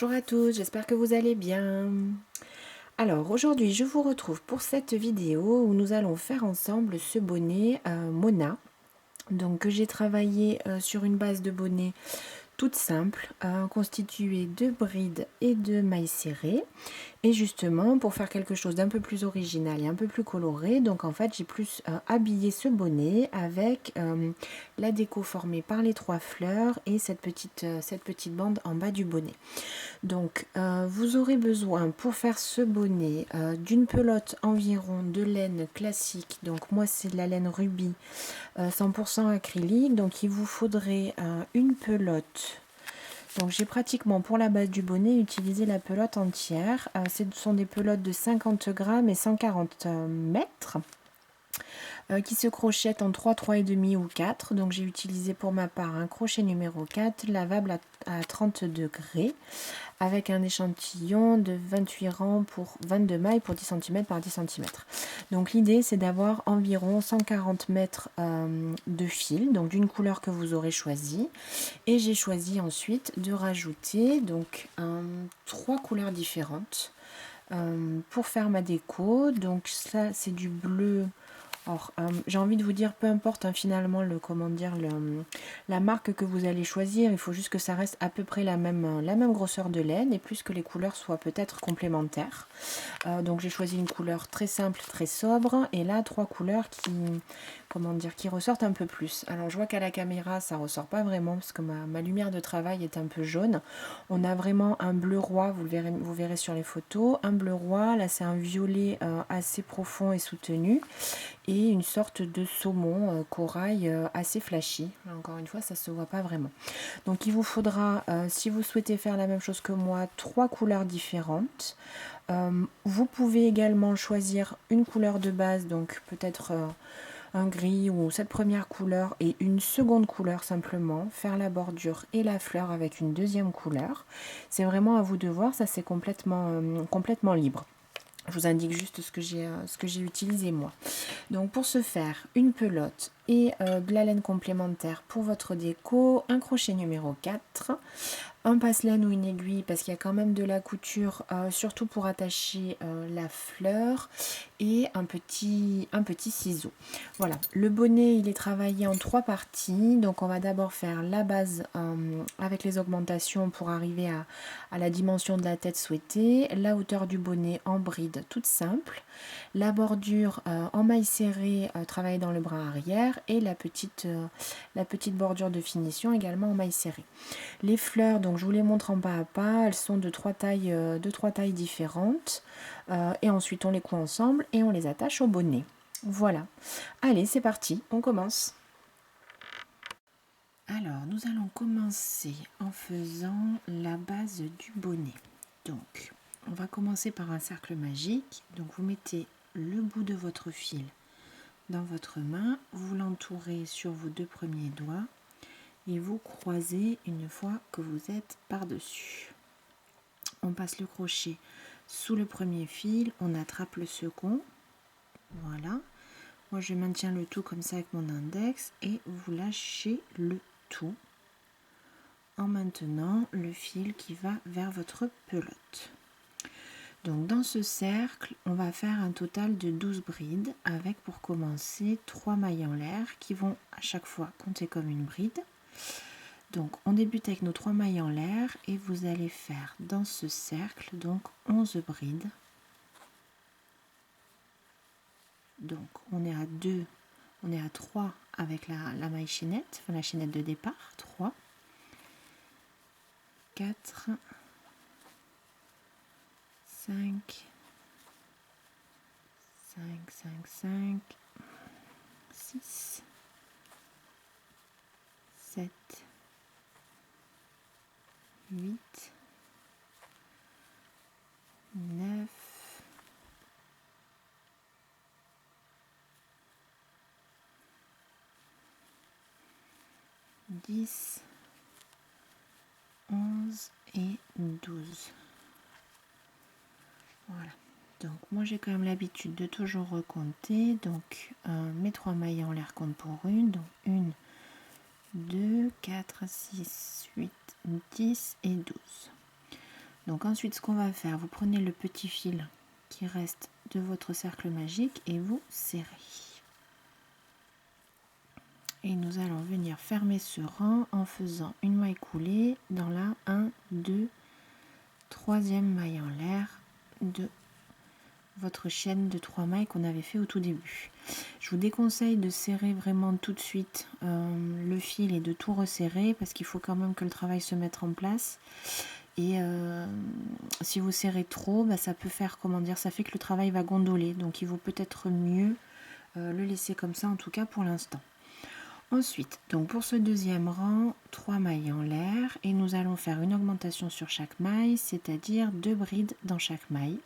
Bonjour à tous, j'espère que vous allez bien. Alors aujourd'hui je vous retrouve pour cette vidéo où nous allons faire ensemble ce bonnet Mona. Donc que j'ai travaillé sur une base de bonnet toute simple, constituée de brides et de mailles serrées. Et justement, pour faire quelque chose d'un peu plus original et un peu plus coloré, donc en fait j'ai plus habillé ce bonnet avec la déco formée par les 3 fleurs et cette petite bande en bas du bonnet. Donc vous aurez besoin pour faire ce bonnet d'une pelote environ de laine classique. Donc moi c'est de la laine rubis 100% acrylique. Donc il vous faudrait une pelote. Donc j'ai pratiquement pour la base du bonnet utilisé la pelote entière. Ce sont des pelotes de 50 grammes et 140 mètres. Qui se crochettent en 3, 3,5 ou 4. Donc j'ai utilisé pour ma part un crochet numéro 4, lavable à 30 degrés, avec un échantillon de 28 rangs pour 22 mailles pour 10 cm par 10 cm. Donc l'idée c'est d'avoir environ 140 mètres de fil, donc d'une couleur que vous aurez choisie. Et j'ai choisi ensuite de rajouter donc 3 couleurs différentes pour faire ma déco. Donc ça c'est du bleu. Alors, j'ai envie de vous dire, peu importe finalement la marque que vous allez choisir, il faut juste que ça reste à peu près la même grosseur de laine et plus que les couleurs soient peut-être complémentaires. Donc j'ai choisi une couleur très simple, très sobre et là 3 couleurs qui ressortent un peu plus. Alors je vois qu'à la caméra ça ressort pas vraiment parce que ma lumière de travail est un peu jaune. On a vraiment un bleu roi, vous verrez sur les photos, un bleu roi, là c'est un violet assez profond et soutenu et une sorte de saumon corail assez flashy. Encore une fois, ça se voit pas vraiment. Donc il vous faudra, si vous souhaitez faire la même chose que moi, 3 couleurs différentes. Vous pouvez également choisir une couleur de base, donc peut-être un gris ou cette première couleur et une seconde couleur simplement, faire la bordure et la fleur avec une deuxième couleur. C'est vraiment à vous de voir, ça c'est complètement libre. Je vous indique juste ce que j'ai utilisé moi. Donc pour ce faire, une pelote et de la laine complémentaire pour votre déco, un crochet numéro 4, un passe-laine ou une aiguille parce qu'il y a quand même de la couture, surtout pour attacher la fleur, et un petit ciseau. Voilà, le bonnet il est travaillé en 3 parties. Donc on va d'abord faire la base avec les augmentations pour arriver à la dimension de la tête souhaitée, la hauteur du bonnet en bride toute simple, la bordure en maille serrée travaillée dans le bras arrière et la petite bordure de finition également en maille serrée. Les fleurs, donc je vous les montre en pas à pas, elles sont de 3 tailles différentes. Et ensuite on les coud ensemble et on les attache au bonnet. Voilà. Allez, c'est parti, on commence. Alors, nous allons commencer en faisant la base du bonnet. Donc, on va commencer par un cercle magique. Donc, vous mettez le bout de votre fil dans votre main, vous l'entourez sur vos 2 premiers doigts et vous croisez une fois que vous êtes par-dessus. On passe le crochet sous le premier fil, on attrape le second. Voilà. Moi, je maintiens le tout comme ça avec mon index et vous lâchez le tout en maintenant le fil qui va vers votre pelote. Donc dans ce cercle, on va faire un total de 12 brides avec pour commencer 3 mailles en l'air qui vont à chaque fois compter comme une bride. Donc on débute avec nos 3 mailles en l'air et vous allez faire dans ce cercle donc 11 brides. Donc on est à 3 avec la maille chaînette, enfin la chaînette de départ, 3, 4, 5, 6, 7, 8, 9, 10, 11 et 12. Voilà. Donc moi j'ai quand même l'habitude de toujours recompter. Donc mes 3 mailles en l'air comptent pour une. Donc 1, 2, 4, 6, 8, 10 et 12. Donc ensuite, ce qu'on va faire, vous prenez le petit fil qui reste de votre cercle magique et vous serrez. Et nous allons venir fermer ce rang en faisant une maille coulée dans la 1, 2, troisième maille en l'air de votre chaîne de 3 mailles qu'on avait fait au tout début. Je vous déconseille de serrer vraiment tout de suite le fil et de tout resserrer parce qu'il faut quand même que le travail se mette en place. Et si vous serrez trop, ça peut faire, ça fait que le travail va gondoler. Donc il vaut peut-être mieux le laisser comme ça, en tout cas pour l'instant. Ensuite, donc pour ce deuxième rang, 3 mailles en l'air et nous allons faire une augmentation sur chaque maille, c'est-à-dire 2 brides dans chaque maille.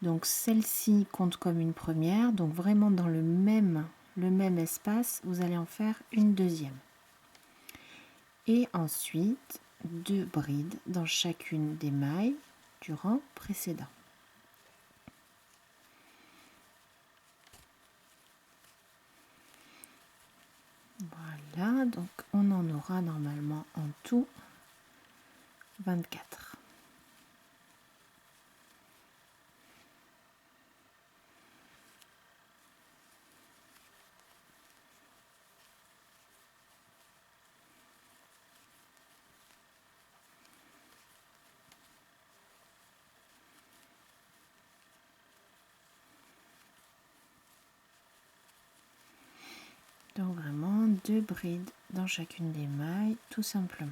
Donc celle-ci compte comme une première, donc vraiment dans le même espace, vous allez en faire une deuxième. Et ensuite, 2 brides dans chacune des mailles du rang précédent. Voilà, donc on en aura normalement en tout 24. Donc vraiment 2 brides dans chacune des mailles, tout simplement.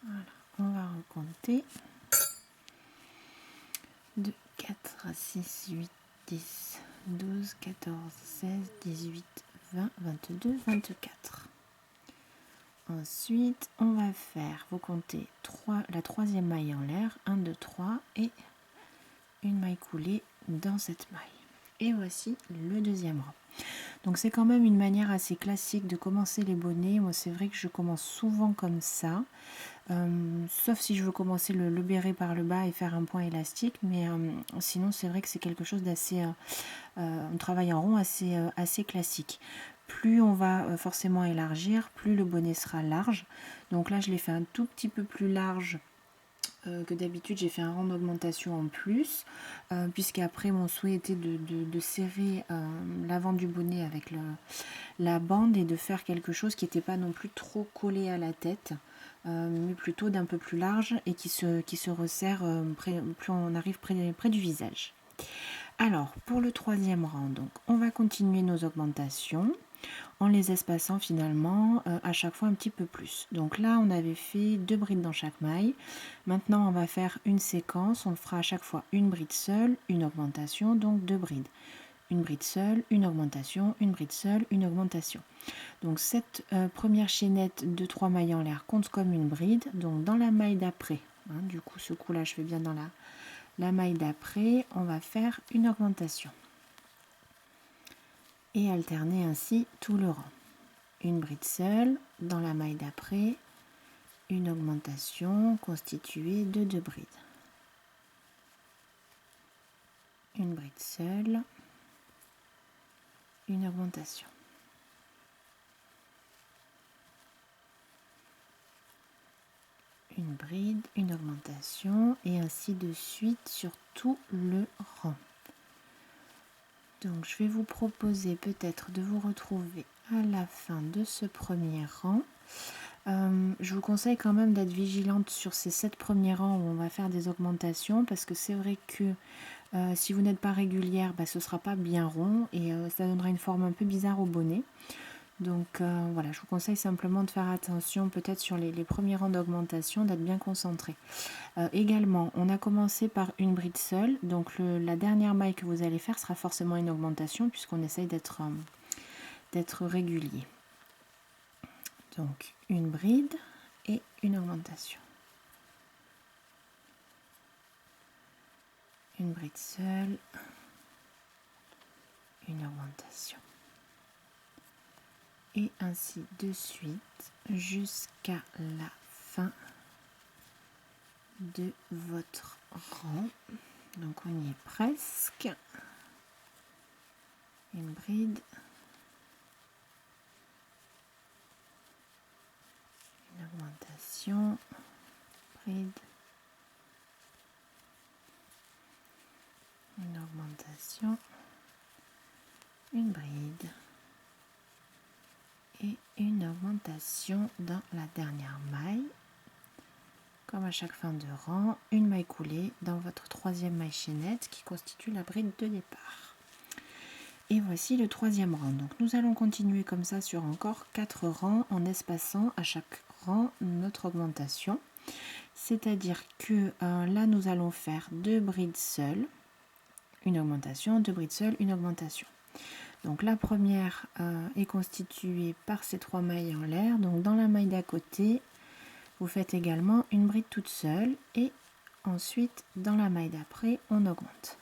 Voilà, on va recompter. 2, 4, 6, 8, 10, 12, 14, 16, 18, 20, 22, 24. Ensuite, on va faire, vous comptez la troisième maille en l'air, 1, 2, 3 et une maille coulée dans cette maille. Et voici le deuxième rang. Donc c'est quand même une manière assez classique de commencer les bonnets. Moi c'est vrai que je commence souvent comme ça, sauf si je veux commencer le béret par le bas et faire un point élastique, mais sinon c'est vrai que c'est quelque chose d'assez, un travail en rond assez classique. Plus on va forcément élargir, plus le bonnet sera large. Donc là je l'ai fait un tout petit peu plus large que d'habitude. J'ai fait un rang d'augmentation en plus, puisqu'après mon souhait était de serrer l'avant du bonnet avec la bande et de faire quelque chose qui n'était pas non plus trop collé à la tête, mais plutôt d'un peu plus large et qui se resserre plus on arrive près du visage. Alors pour le troisième rang, donc on va continuer nos augmentations en les espaçant finalement à chaque fois un petit peu plus. Donc là on avait fait 2 brides dans chaque maille. Maintenant on va faire une séquence, on fera à chaque fois une bride seule, une augmentation, donc 2 brides. Une bride seule, une augmentation, une bride seule, une augmentation. Donc cette première chaînette de 3 mailles en l'air compte comme une bride. Donc dans la maille d'après, du coup ce coup là je fais bien dans la maille d'après, on va faire une augmentation et alterner ainsi tout le rang. Une bride seule dans la maille d'après, une augmentation constituée de 2 brides. Une bride seule, une augmentation. Une bride, une augmentation et ainsi de suite sur tout le rang. Donc je vais vous proposer peut-être de vous retrouver à la fin de ce premier rang. Je vous conseille quand même d'être vigilante sur ces 7 premiers rangs où on va faire des augmentations, parce que c'est vrai que si vous n'êtes pas régulière, ce ne sera pas bien rond et ça donnera une forme un peu bizarre au bonnet. Donc voilà, je vous conseille simplement de faire attention peut-être sur les premiers rangs d'augmentation, d'être bien concentré. Également, on a commencé par une bride seule, donc la dernière maille que vous allez faire sera forcément une augmentation puisqu'on essaye d'être régulier. Donc une bride et une augmentation. Une bride seule, une augmentation. Et ainsi de suite jusqu'à la fin de votre rang. Donc on y est presque. Une bride, une augmentation, bride, une augmentation, une bride et une augmentation dans la dernière maille. Comme à chaque fin de rang, une maille coulée dans votre troisième maille chaînette qui constitue la bride de départ. Et voici le troisième rang. Donc nous allons continuer comme ça sur encore 4 rangs en espaçant à chaque rang notre augmentation. C'est-à-dire que là nous allons faire 2 brides seules, une augmentation, 2 brides seules, une augmentation. Donc la première est constituée par ces 3 mailles en l'air. Donc dans la maille d'à côté, vous faites également une bride toute seule et ensuite dans la maille d'après, on augmente.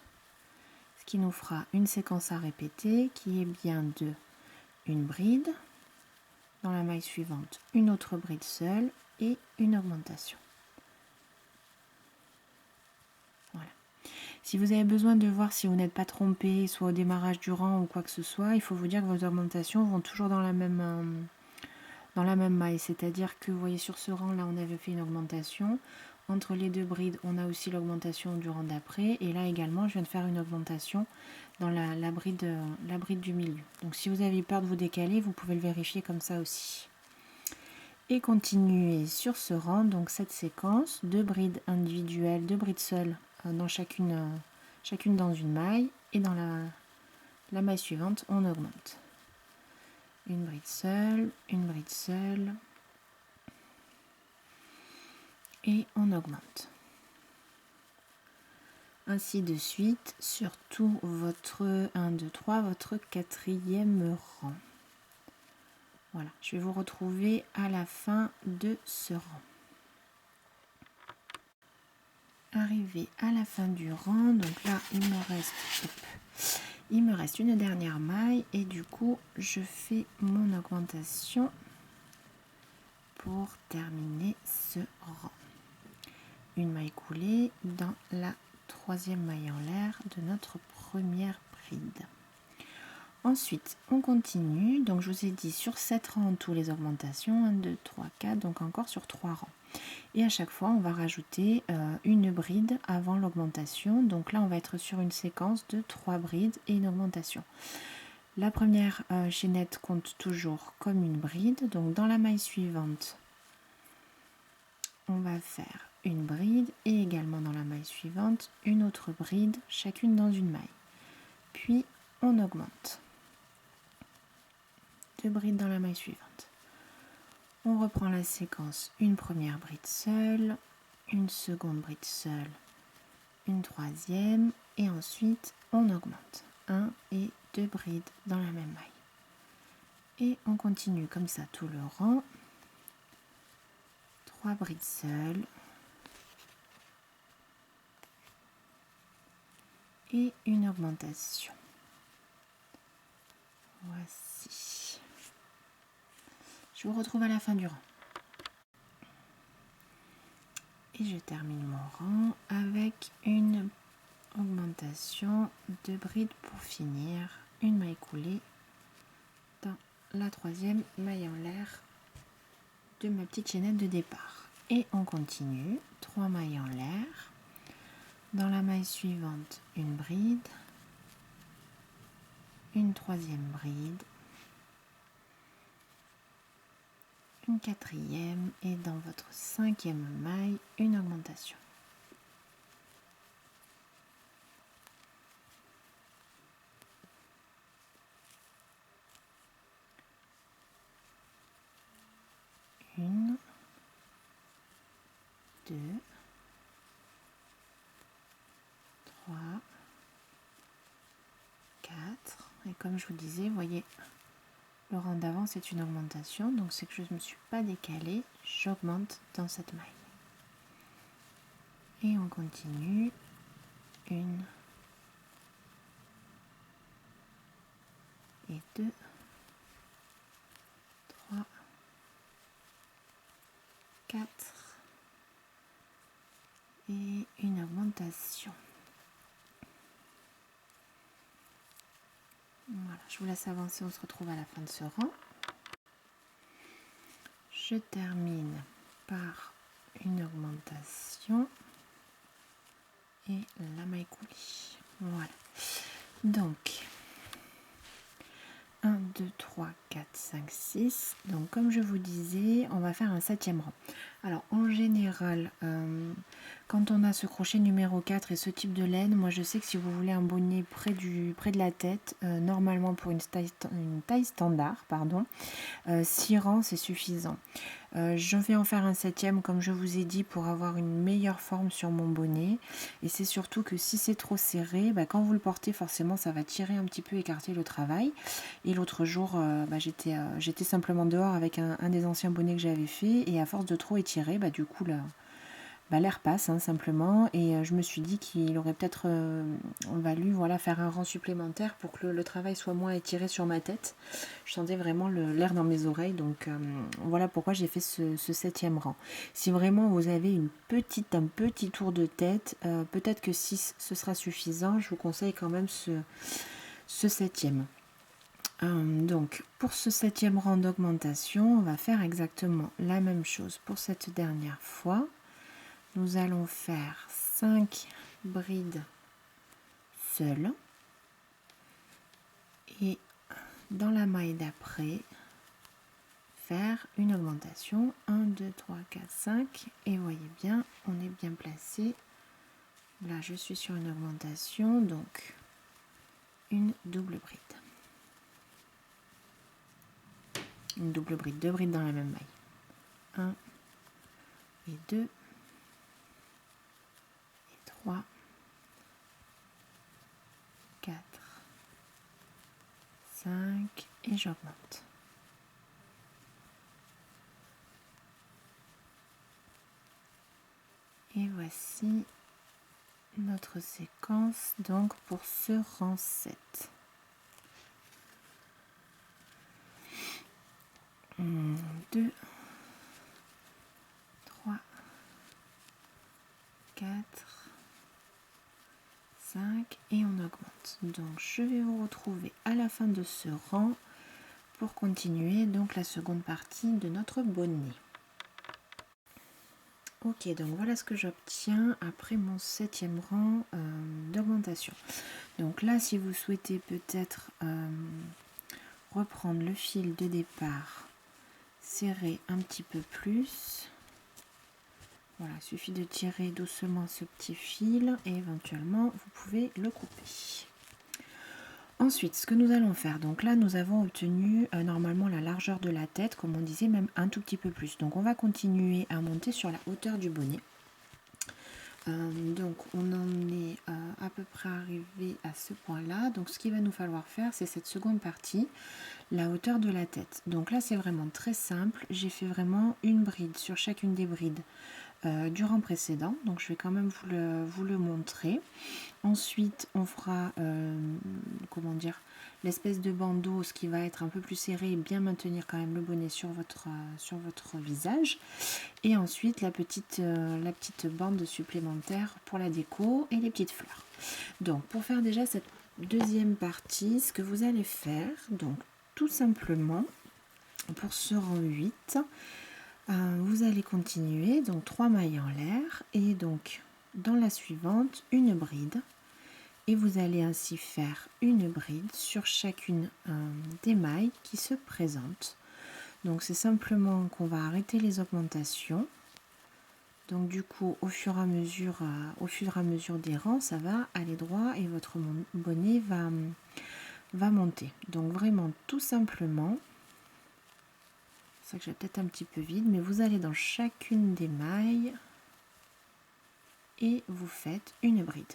Ce qui nous fera une séquence à répéter qui est bien de une bride, dans la maille suivante, une autre bride seule et une augmentation. Voilà. Si vous avez besoin de voir si vous n'êtes pas trompé, soit au démarrage du rang ou quoi que ce soit, il faut vous dire que vos augmentations vont toujours dans la même maille. C'est-à-dire que vous voyez sur ce rang là, on avait fait une augmentation. Entre les 2 brides, on a aussi l'augmentation du rang d'après. Et là également, je viens de faire une augmentation dans la bride du milieu. Donc si vous avez peur de vous décaler, vous pouvez le vérifier comme ça aussi. Et continuer sur ce rang, donc cette séquence, 2 brides individuelles, 2 brides seules dans chacune dans une maille. Et dans la maille suivante, on augmente. Une bride seule, et on augmente. Ainsi de suite sur tout votre 1, 2, 3, votre quatrième rang. Voilà, je vais vous retrouver à la fin de ce rang. Arrivé à la fin du rang, donc là il me reste une dernière maille et du coup je fais mon augmentation pour terminer ce rang. Une maille coulée dans la troisième maille en l'air de notre première bride. Ensuite, on continue. Donc, je vous ai dit sur 7 rangs en tout les augmentations. 1, 2, 3, 4. Donc, encore sur 3 rangs. Et à chaque fois, on va rajouter une bride avant l'augmentation. Donc là, on va être sur une séquence de 3 brides et une augmentation. La première chaînette compte toujours comme une bride. Donc, dans la maille suivante, on va faire une bride et également dans la maille suivante une autre bride, chacune dans une maille. Puis on augmente. 2 brides dans la maille suivante. On reprend la séquence, une première bride seule, une seconde bride seule, une troisième et ensuite on augmente. 1 et 2 brides dans la même maille. Et on continue comme ça tout le rang. 3 brides seules. Et une augmentation. Voici. Je vous retrouve à la fin du rang. Et je termine mon rang avec une augmentation de bride pour finir. Une maille coulée dans la troisième maille en l'air de ma petite chaînette de départ. Et on continue. 3 mailles en l'air. Dans la maille suivante, une bride, une troisième bride, une quatrième et dans votre cinquième maille, une augmentation. Une, 2, 3, 4. Et comme je vous disais, vous voyez, le rang d'avant c'est une augmentation, donc c'est que je ne me suis pas décalée, j'augmente dans cette maille. Et on continue. 1 et 2, 3, 4 je vous laisse avancer, on se retrouve à la fin de ce rang. Je termine par une augmentation et la maille coulée. Voilà. Donc, 1, 2, 3, 4, 5, 6. Donc, comme je vous disais, on va faire un 7e rang. Alors, en général, quand on a ce crochet numéro 4 et ce type de laine, moi je sais que si vous voulez un bonnet près de la tête, normalement pour une taille standard, 6 rangs c'est suffisant. Je vais en faire un 7e comme je vous ai dit pour avoir une meilleure forme sur mon bonnet, et c'est surtout que si c'est trop serré, quand vous le portez forcément ça va tirer un petit peu, écarter le travail. Et l'autre jour j'étais simplement dehors avec un des anciens bonnets que j'avais fait, et à force de trop étirer, du coup l'air passe simplement, et je me suis dit qu'il aurait peut-être valu faire un rang supplémentaire pour que le travail soit moins étiré sur ma tête. Je sentais vraiment l'air dans mes oreilles, donc voilà pourquoi j'ai fait ce 7e rang. Si vraiment vous avez un petit tour de tête, peut-être que 6 ce sera suffisant, je vous conseille quand même ce 7e. Donc pour ce 7e rang d'augmentation, on va faire exactement la même chose pour cette dernière fois. Nous allons faire 5 brides seules, et dans la maille d'après faire une augmentation 1, 2, 3, 4, 5, et voyez bien, on est bien placé. Là je suis sur une augmentation, donc une double bride. Une double bride, 2 brides dans la même maille. 1 et 2 et 3, 4, 5 et j'augmente. Et voici notre séquence donc pour ce rang 7. 1, 2, 3, 4, 5 et on augmente. Donc je vais vous retrouver à la fin de ce rang pour continuer donc la seconde partie de notre bonnet. Ok, donc voilà ce que j'obtiens après mon 7e rang d'augmentation. Donc là, si vous souhaitez peut-être reprendre le fil de départ, serrer un petit peu plus. Voilà, il suffit de tirer doucement ce petit fil et éventuellement vous pouvez le couper. Ensuite, ce que nous allons faire, donc là nous avons obtenu normalement la largeur de la tête, comme on disait, même un tout petit peu plus. Donc on va continuer à monter sur la hauteur du bonnet. Donc on en est à peu près arrivé à ce point là. Donc ce qu'il va nous falloir faire, c'est cette seconde partie, la hauteur de la tête. Donc là c'est vraiment très simple, j'ai fait vraiment une bride sur chacune des brides du rang précédent, donc je vais quand même vous le montrer. Ensuite on fera comment dire, l'espèce de bandeau, ce qui va être un peu plus serré et bien maintenir quand même le bonnet sur votre visage, et ensuite la petite bande supplémentaire pour la déco et les petites fleurs. Donc pour faire déjà cette deuxième partie, ce que vous allez faire, donc tout simplement pour ce rang 8, vous allez continuer donc 3 mailles en l'air, et donc dans la suivante une bride, et vous allez ainsi faire une bride sur chacune des mailles qui se présentent. Donc c'est simplement qu'on va arrêter les augmentations. Donc du coup au fur et à mesure des rangs, ça va aller droit et votre bonnet va monter. Donc vraiment tout simplement, c'est ça que j'ai peut-être un petit peu vide, mais vous allez dans chacune des mailles et vous faites une bride.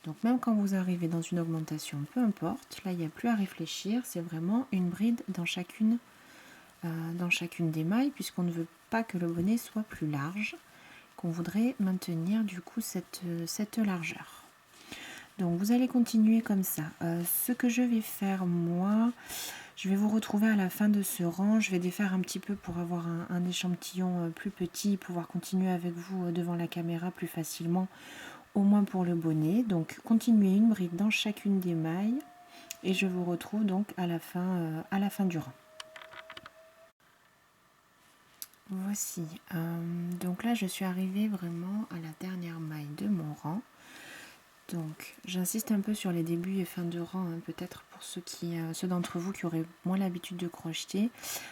Donc même quand vous arrivez dans une augmentation, peu importe, là il n'y a plus à réfléchir, c'est vraiment une bride dans chacune des mailles, puisqu'on ne veut pas que le bonnet soit plus large, qu'on voudrait maintenir du coup cette largeur. Donc vous allez continuer comme ça. Ce que je vais faire moi, je vais vous retrouver à la fin de ce rang, je vais défaire un petit peu pour avoir un échantillon plus petit, pouvoir continuer avec vous devant la caméra plus facilement, au moins pour le bonnet. Donc continuez une bride dans chacune des mailles et je vous retrouve donc à la fin du rang. Voici, donc là je suis arrivée vraiment à la dernière maille de mon rang. Donc j'insiste un peu sur les débuts et fins de rang, hein, peut-être pour ceux d'entre vous qui auraient moins l'habitude de crocheter,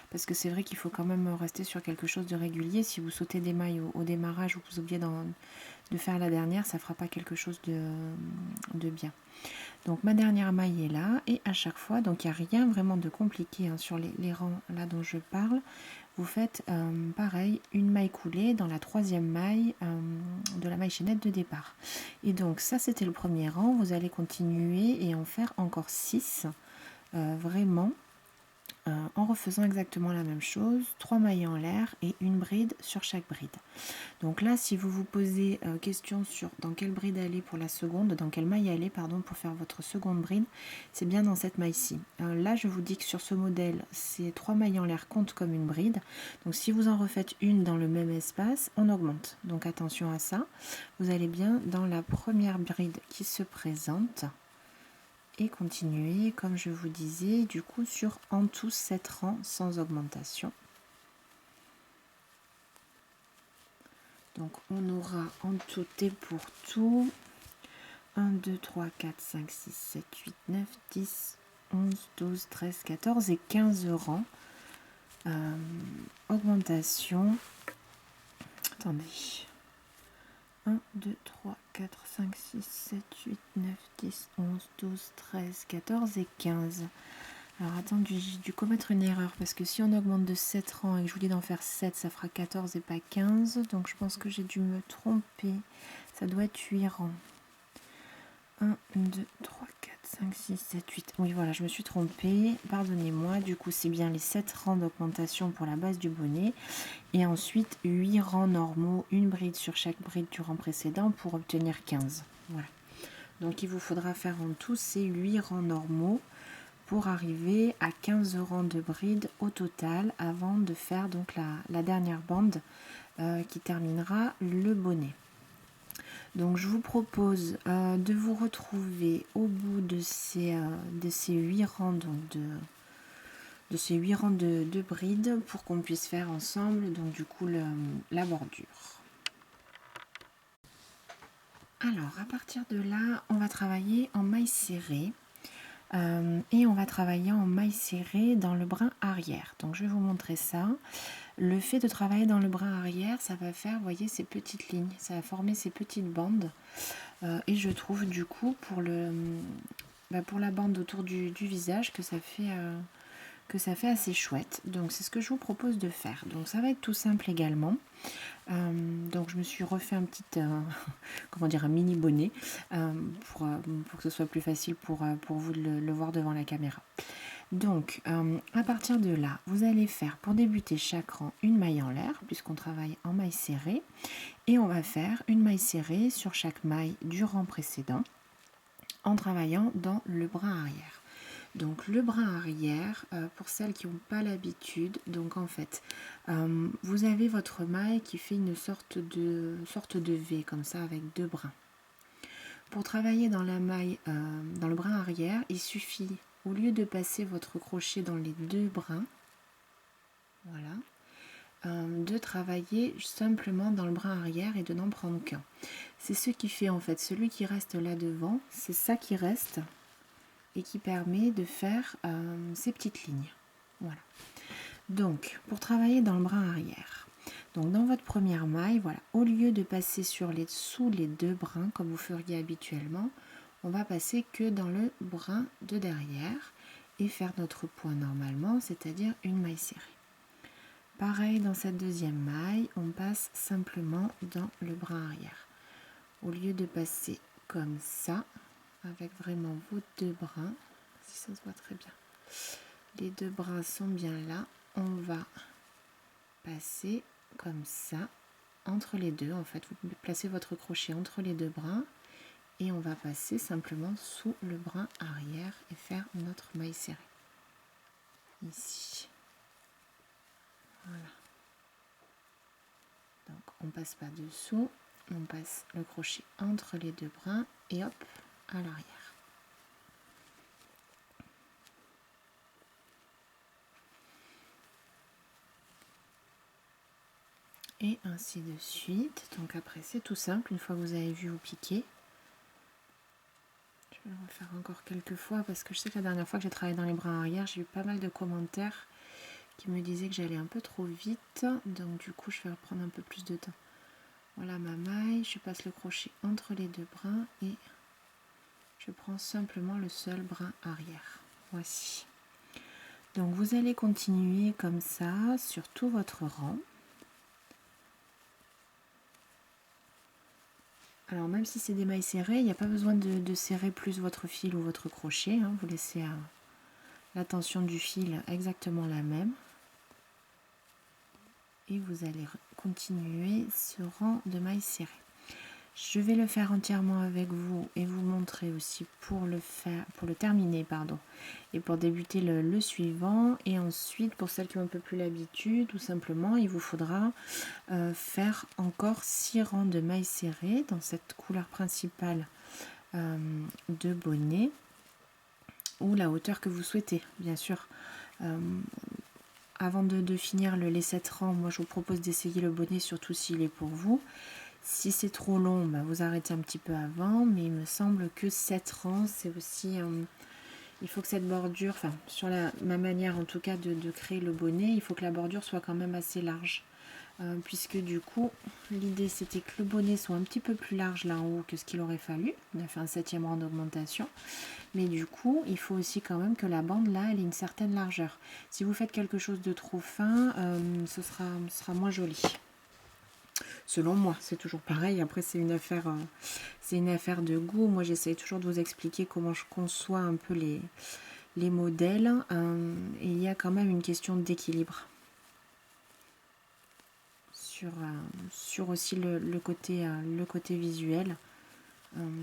parce que c'est vrai qu'il faut quand même rester sur quelque chose de régulier. Si vous sautez des mailles au démarrage ou vous oubliez de faire la dernière, ça ne fera pas quelque chose de bien. Donc ma dernière maille est là, et à chaque fois, donc il n'y a rien vraiment de compliqué hein, sur les rangs là dont je parle. Vous faites pareil, une maille coulée dans la troisième maille de la maille chaînette de départ. Et donc ça c'était le premier rang, vous allez continuer et en faire encore 6, vraiment en refaisant exactement la même chose, 3 mailles en l'air et une bride sur chaque bride. Donc là, si vous vous posez question sur dans quelle bride aller pour la seconde, dans quelle maille aller pardon pour faire votre seconde bride, c'est bien dans cette maille-ci. Là, je vous dis que sur ce modèle, ces 3 mailles en l'air comptent comme une bride. Donc si vous en refaites une dans le même espace, on augmente. Donc attention à ça. Vous allez bien dans la première bride qui se présente et continuer, comme je vous disais, du coup sur en tout 7 rangs sans augmentation. Donc on aura en tout et pour tout 1, 2, 3, 4, 5, 6, 7, 8, 9, 10, 11, 12, 13, 14 et 15 rangs. Augmentation. Attendez. 1, 2, 3, 4, 5, 6, 7, 8, 9, 10, 11, 12, 13, 14 et 15. Alors attendez, j'ai dû commettre une erreur parce que si on augmente de 7 rangs et que je vous dis d'en faire 7, ça fera 14 et pas 15. Donc je pense que j'ai dû me tromper. Ça doit être 8 rangs. 1, 2, 3, 4, 5, 6, 7, 8. Oui, voilà, je me suis trompée. Pardonnez-moi. Du coup, c'est bien les 7 rangs d'augmentation pour la base du bonnet. Et ensuite, 8 rangs normaux, une bride sur chaque bride du rang précédent pour obtenir 15. Voilà. Donc, il vous faudra faire en tout ces 8 rangs normaux pour arriver à 15 rangs de bride au total avant de faire donc la dernière bande qui terminera le bonnet. Donc je vous propose de vous retrouver au bout de ces 8 rangs de ces 8 rangs de bride pour qu'on puisse faire ensemble donc du coup la bordure. Alors à partir de là, on va travailler en maille serrée. Et on va travailler en maille serrée dans le brin arrière. Donc je vais vous montrer ça. Le fait de travailler dans le brin arrière, ça va faire, vous voyez, ces petites lignes. Ça va former ces petites bandes. Et je trouve du coup pour la bande autour du visage que ça fait assez chouette. Donc c'est ce que je vous propose de faire. Donc ça va être tout simple également. Donc je me suis refait un petit un mini bonnet pour que ce soit plus facile pour vous de le voir devant la caméra. Donc à partir de là, vous allez faire pour débuter chaque rang une maille en l'air puisqu'on travaille en maille serrée, et on va faire une maille serrée sur chaque maille du rang précédent en travaillant dans le brin arrière. Donc le brin arrière, pour celles qui n'ont pas l'habitude, donc en fait, vous avez votre maille qui fait une sorte de V comme ça avec deux brins. Pour travailler dans la maille, dans le brin arrière, il suffit, au lieu de passer votre crochet dans les deux brins, voilà, de travailler simplement dans le brin arrière et de n'en prendre qu'un. C'est ce qui fait en fait celui qui reste là devant, c'est ça qui reste et qui permet de faire ces petites lignes. Voilà. Donc, pour travailler dans le brin arrière, donc dans votre première maille, voilà, au lieu de passer sous les deux brins comme vous feriez habituellement, on va passer que dans le brin de derrière et faire notre point normalement, c'est-à-dire une maille serrée. Pareil dans cette deuxième maille, on passe simplement dans le brin arrière. Au lieu de passer comme ça, avec vraiment vos deux brins, si ça se voit très bien, les deux brins sont bien là, on va passer comme ça entre les deux. En fait, vous placez votre crochet entre les deux brins et on va passer simplement sous le brin arrière et faire notre maille serrée ici. Voilà. Donc on passe pas dessous, on passe le crochet entre les deux brins et hop, à l'arrière. et ainsi de suite. Donc après c'est tout simple, une fois que vous avez vu vous piquer. Je vais le refaire encore quelques fois parce que je sais que la dernière fois que j'ai travaillé dans les brins arrière, j'ai eu pas mal de commentaires qui me disaient que j'allais un peu trop vite. Donc du coup je vais reprendre un peu plus de temps. Voilà ma maille, je passe le crochet entre les deux brins et je prends simplement le seul brin arrière. Voici. Donc vous allez continuer comme ça sur tout votre rang. Alors même si c'est des mailles serrées, il n'y a pas besoin de serrer plus votre fil ou votre crochet, hein. Vous laissez la tension du fil exactement la même. Et vous allez continuer ce rang de mailles serrées. Je vais le faire entièrement avec vous et vous montrer aussi pour le terminer, pardon, et pour débuter le suivant. Et ensuite, pour celles qui ont un peu plus l'habitude, tout simplement, il vous faudra faire encore 6 rangs de mailles serrées dans cette couleur principale de bonnet ou la hauteur que vous souhaitez, bien sûr. Avant de finir les 7 rangs, moi je vous propose d'essayer le bonnet, surtout s'il est pour vous. Si c'est trop long, bah, vous arrêtez un petit peu avant, mais il me semble que 7 rangs, c'est aussi... il faut que cette bordure, enfin sur ma manière en tout cas de créer le bonnet, il faut que la bordure soit quand même assez large. Puisque du coup, l'idée c'était que le bonnet soit un petit peu plus large là en haut que ce qu'il aurait fallu. On a fait un 7e rang d'augmentation. Mais du coup, il faut aussi quand même que la bande là, elle ait une certaine largeur. Si vous faites quelque chose de trop fin, ce sera moins joli. Selon moi, c'est toujours pareil. Après, c'est une affaire de goût. Moi, j'essaye toujours de vous expliquer comment je conçois un peu les modèles. Et il y a quand même une question d'équilibre sur aussi le côté visuel,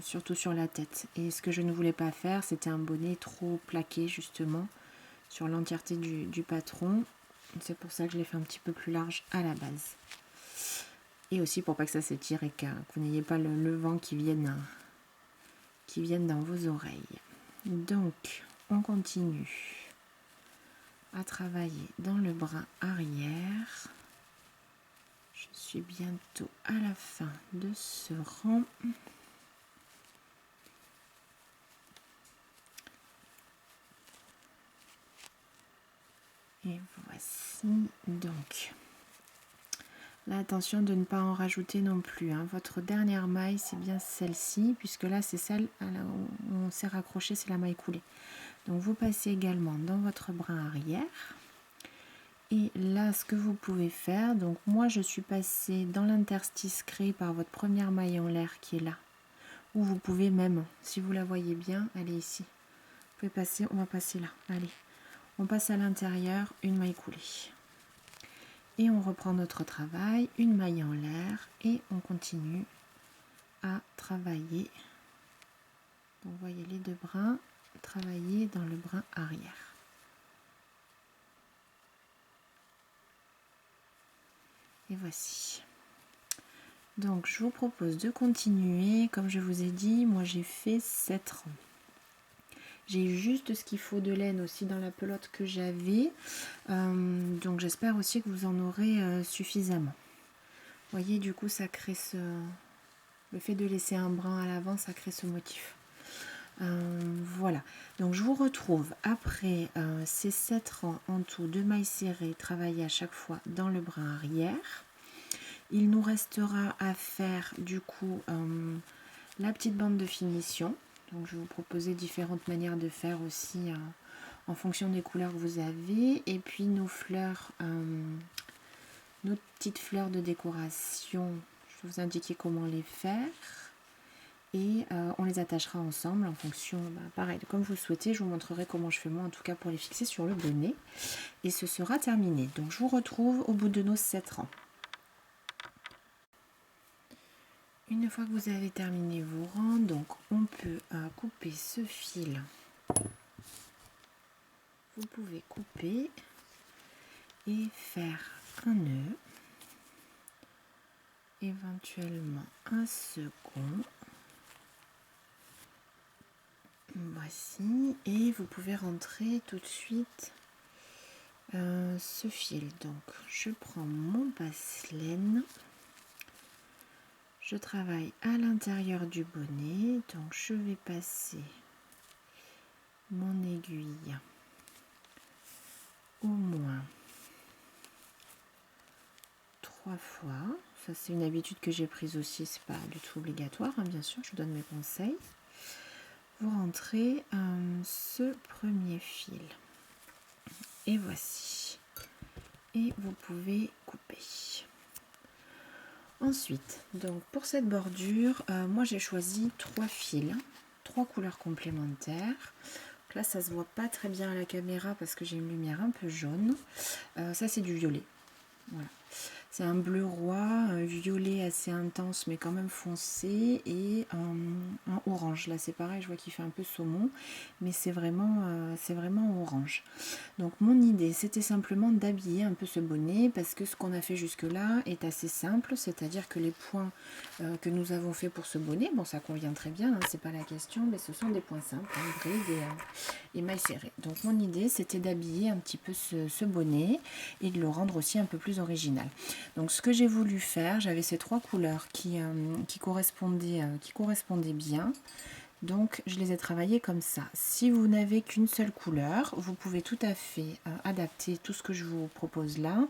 surtout sur la tête. Et ce que je ne voulais pas faire, c'était un bonnet trop plaqué, justement, sur l'entièreté du patron. C'est pour ça que je l'ai fait un petit peu plus large à la base. Et aussi pour pas que ça s'étire et que vous n'ayez pas le vent qui vienne dans vos oreilles. Donc, on continue à travailler dans le brin arrière. Je suis bientôt à la fin de ce rang. Et voici donc. Là, attention de ne pas en rajouter non plus, hein. Votre dernière maille, c'est bien celle-ci, puisque là, c'est celle où on s'est raccroché, c'est la maille coulée. Donc, vous passez également dans votre brin arrière. Et là, ce que vous pouvez faire, donc moi, je suis passée dans l'interstice créé par votre première maille en l'air qui est là. Ou vous pouvez même, si vous la voyez bien, elle est ici. Vous pouvez passer, on va passer là. Allez, on passe à l'intérieur, une maille coulée. Et on reprend notre travail, une maille en l'air et on continue à travailler. Donc vous voyez les deux brins, travailler dans le brin arrière. Et voici. Donc je vous propose de continuer. Comme je vous ai dit, moi j'ai fait 7 rangs. J'ai eu juste ce qu'il faut de laine aussi dans la pelote que j'avais. Donc j'espère aussi que vous en aurez suffisamment. Vous voyez, du coup, ça crée le fait de laisser un brin à l'avant, ça crée ce motif. Voilà. Donc je vous retrouve après ces 7 rangs en tout de mailles serrées travaillées à chaque fois dans le brin arrière. Il nous restera à faire du coup la petite bande de finition. Donc je vais vous proposer différentes manières de faire aussi en fonction des couleurs que vous avez. Et puis nos fleurs, nos petites fleurs de décoration, je vais vous indiquer comment les faire. Et on les attachera ensemble en fonction, pareil, comme vous le souhaitez. Je vous montrerai comment je fais moi en tout cas pour les fixer sur le bonnet. Et ce sera terminé. Donc je vous retrouve au bout de nos 7 rangs. Une fois que vous avez terminé vos rangs, donc on peut couper ce fil. Vous pouvez couper et faire un nœud, éventuellement un second. Voici, et vous pouvez rentrer tout de suite ce fil. Donc je prends mon passe-laine, je travaille à l'intérieur du bonnet, donc je vais passer mon aiguille au moins 3 fois. Ça c'est une habitude que j'ai prise aussi, c'est pas du tout obligatoire, hein, bien sûr, je vous donne mes conseils. Vous rentrez ce premier fil et voici, et vous pouvez couper. Ensuite, donc pour cette bordure, moi j'ai choisi 3 fils, 3 couleurs complémentaires. Donc là ça se voit pas très bien à la caméra parce que j'ai une lumière un peu jaune. Ça c'est du violet, voilà. C'est un bleu roi, un violet assez intense mais quand même foncé, et un orange. Là c'est pareil, je vois qu'il fait un peu saumon, mais c'est vraiment orange. Donc mon idée c'était simplement d'habiller un peu ce bonnet, parce que ce qu'on a fait jusque là est assez simple, c'est-à-dire que les points que nous avons fait pour ce bonnet, bon ça convient très bien, hein, c'est pas la question, mais ce sont des points simples, hein, brise et mailles serrées. Donc mon idée c'était d'habiller un petit peu ce bonnet et de le rendre aussi un peu plus original. Donc ce que j'ai voulu faire, j'avais ces 3 couleurs qui correspondaient bien. Donc je les ai travaillées comme ça. Si vous n'avez qu'une seule couleur, vous pouvez tout à fait adapter tout ce que je vous propose là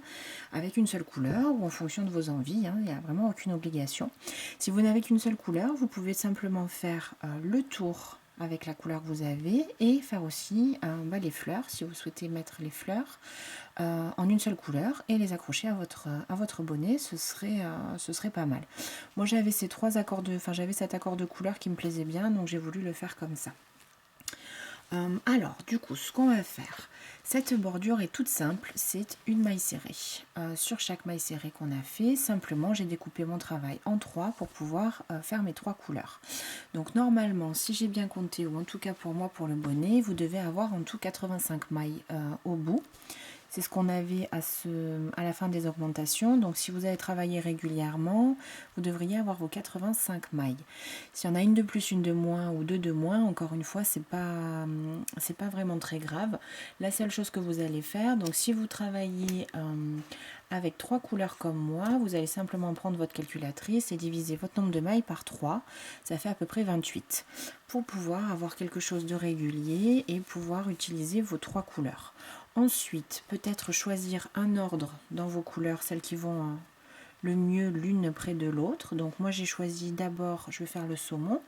avec une seule couleur ou en fonction de vos envies, hein, il n'y a vraiment aucune obligation. Si vous n'avez qu'une seule couleur, vous pouvez simplement faire le tour avec la couleur que vous avez et faire aussi les fleurs, si vous souhaitez mettre les fleurs en une seule couleur et les accrocher à votre bonnet, ce serait pas mal. Moi j'avais ces 3 accords j'avais cet accord de couleur qui me plaisait bien, donc j'ai voulu le faire comme ça. Alors du coup ce qu'on va faire, cette bordure est toute simple, c'est une maille serrée. Sur chaque maille serrée qu'on a fait, simplement j'ai découpé mon travail en 3 pour pouvoir faire mes 3 couleurs. Donc normalement, si j'ai bien compté, ou en tout cas pour moi pour le bonnet, vous devez avoir en tout 85 mailles au bout. C'est ce qu'on avait à la fin des augmentations. Donc si vous avez travaillé régulièrement, vous devriez avoir vos 85 mailles. S'il y en a une de plus, une de moins ou deux de moins, encore une fois, c'est pas vraiment très grave. La seule chose que vous allez faire, donc si vous travaillez avec 3 couleurs comme moi, vous allez simplement prendre votre calculatrice et diviser votre nombre de mailles par 3. Ça fait à peu près 28 pour pouvoir avoir quelque chose de régulier et pouvoir utiliser vos 3 couleurs. Ensuite, peut-être choisir un ordre dans vos couleurs, celles qui vont le mieux l'une près de l'autre. Donc moi j'ai choisi d'abord, je vais faire le saumon,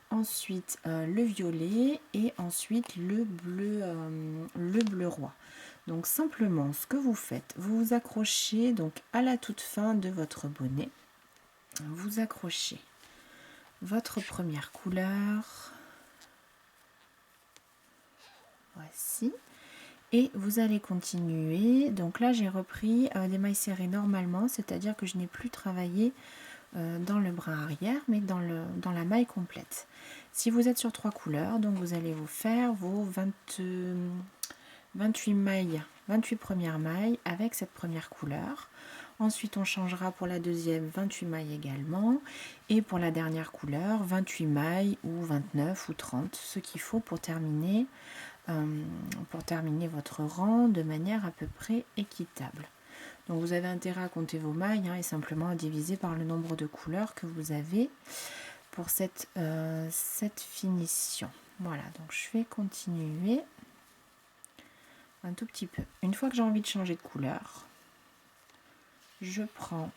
ensuite le violet et ensuite le bleu roi. Donc simplement ce que vous faites, vous vous accrochez donc à la toute fin de votre bonnet, vous accrochez votre première couleur, voici. Et vous allez continuer. Donc là, j'ai repris des mailles serrées normalement, c'est-à-dire que je n'ai plus travaillé dans le brin arrière, mais dans la maille complète. Si vous êtes sur 3 couleurs, donc vous allez vous faire vos 28 mailles, 28 premières mailles avec cette première couleur. Ensuite, on changera pour la deuxième 28 mailles également. Et pour la dernière couleur, 28 mailles ou 29 ou 30, ce qu'il faut pour terminer votre rang de manière à peu près équitable. Donc vous avez intérêt à compter vos mailles et simplement à diviser par le nombre de couleurs que vous avez pour cette finition. Voilà, donc je vais continuer un tout petit peu. Une fois que j'ai envie de changer de couleur, je prends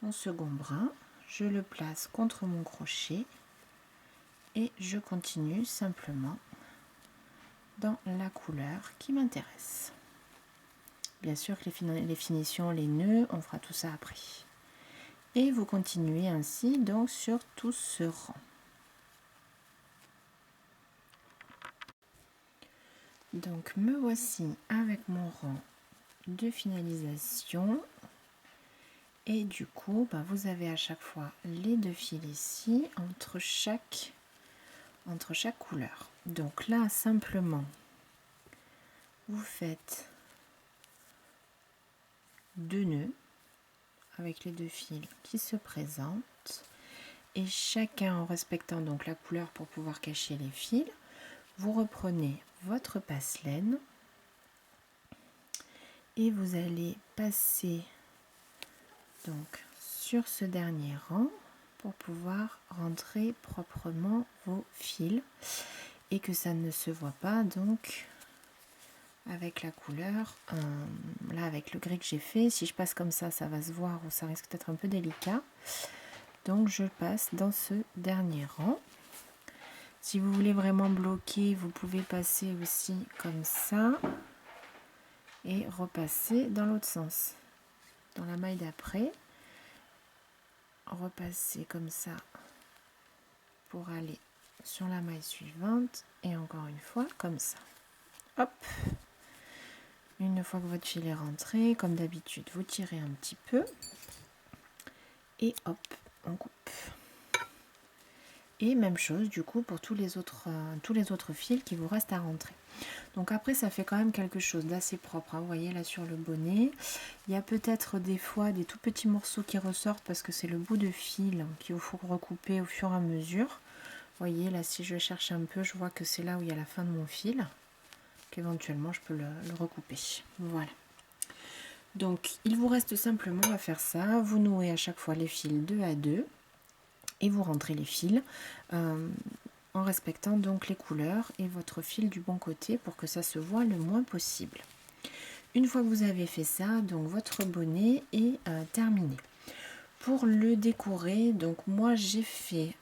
mon second brin, je le place contre mon crochet et je continue simplement dans la couleur qui m'intéresse. Bien sûr que les finitions, les nœuds, on fera tout ça après. Et vous continuez ainsi donc sur tout ce rang. Donc me voici avec mon rang de finalisation. Et du coup, vous avez à chaque fois les 2 fils ici entre chaque couleur. Donc là, simplement, vous faites 2 nœuds avec les 2 fils qui se présentent et chacun en respectant donc la couleur pour pouvoir cacher les fils, vous reprenez votre passe-laine et vous allez passer donc sur ce dernier rang pour pouvoir rentrer proprement vos fils et que ça ne se voit pas donc avec la couleur. Là avec le gris que j'ai fait, si je passe comme ça va se voir ou ça risque d'être un peu délicat, donc je passe dans ce dernier rang. Si vous voulez vraiment bloquer, vous pouvez passer aussi comme ça et repasser dans l'autre sens, dans la maille d'après, repasser comme ça pour aller sur la maille suivante et encore une fois comme ça. Hop, une fois que votre fil est rentré, comme d'habitude, vous tirez un petit peu et hop, on coupe. Et même chose du coup pour tous les autres fils qui vous restent à rentrer. Donc après ça fait quand même quelque chose d'assez propre, hein. Vous voyez là sur le bonnet, il y a peut-être des fois des tout petits morceaux qui ressortent parce que c'est le bout de fil qu'il faut recouper au fur et à mesure. Vous voyez là, si je cherche un peu, je vois que c'est là où il y a la fin de mon fil, qu'éventuellement je peux le recouper. Voilà. Donc il vous reste simplement à faire ça, vous nouez à chaque fois les fils 2 à 2 et vous rentrez les fils en respectant donc les couleurs et votre fil du bon côté pour que ça se voit le moins possible. Une fois que vous avez fait ça, donc votre bonnet est terminé. Pour le décorer, donc moi j'ai fait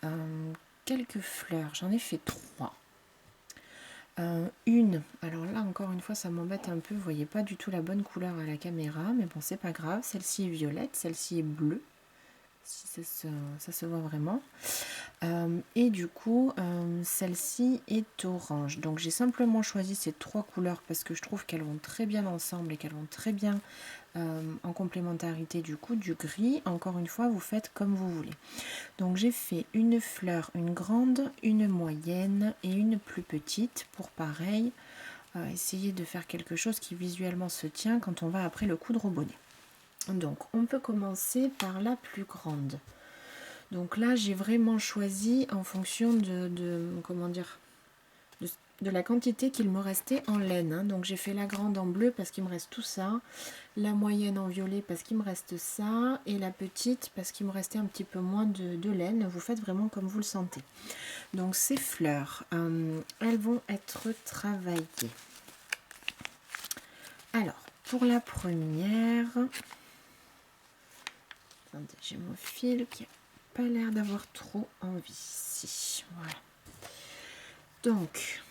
quelques fleurs, j'en ai fait 3. Une, alors là encore une fois ça m'embête un peu, vous voyez pas du tout la bonne couleur à la caméra, mais bon c'est pas grave, celle-ci est violette, celle-ci est bleue, si ça se voit vraiment. Et du coup celle-ci est orange, donc j'ai simplement choisi ces 3 couleurs parce que je trouve qu'elles vont très bien ensemble et qu'elles vont très bien en complémentarité du coup du gris. Encore une fois vous faites comme vous voulez. Donc j'ai fait une fleur, une grande, une moyenne et une plus petite pour pareil essayer de faire quelque chose qui visuellement se tient quand on va après le coudre au bonnet. Donc on peut commencer par la plus grande. Donc là j'ai vraiment choisi en fonction comment dire, de la quantité qu'il me restait en laine, hein. Donc j'ai fait la grande en bleu parce qu'il me reste tout ça, la moyenne en violet parce qu'il me reste ça, et la petite parce qu'il me restait un petit peu moins de laine. Vous faites vraiment comme vous le sentez. Donc ces fleurs, elles vont être travaillées. Alors pour la première, attendez, j'ai mon fil qui n'a pas l'air d'avoir trop envie ici. Voilà. Donc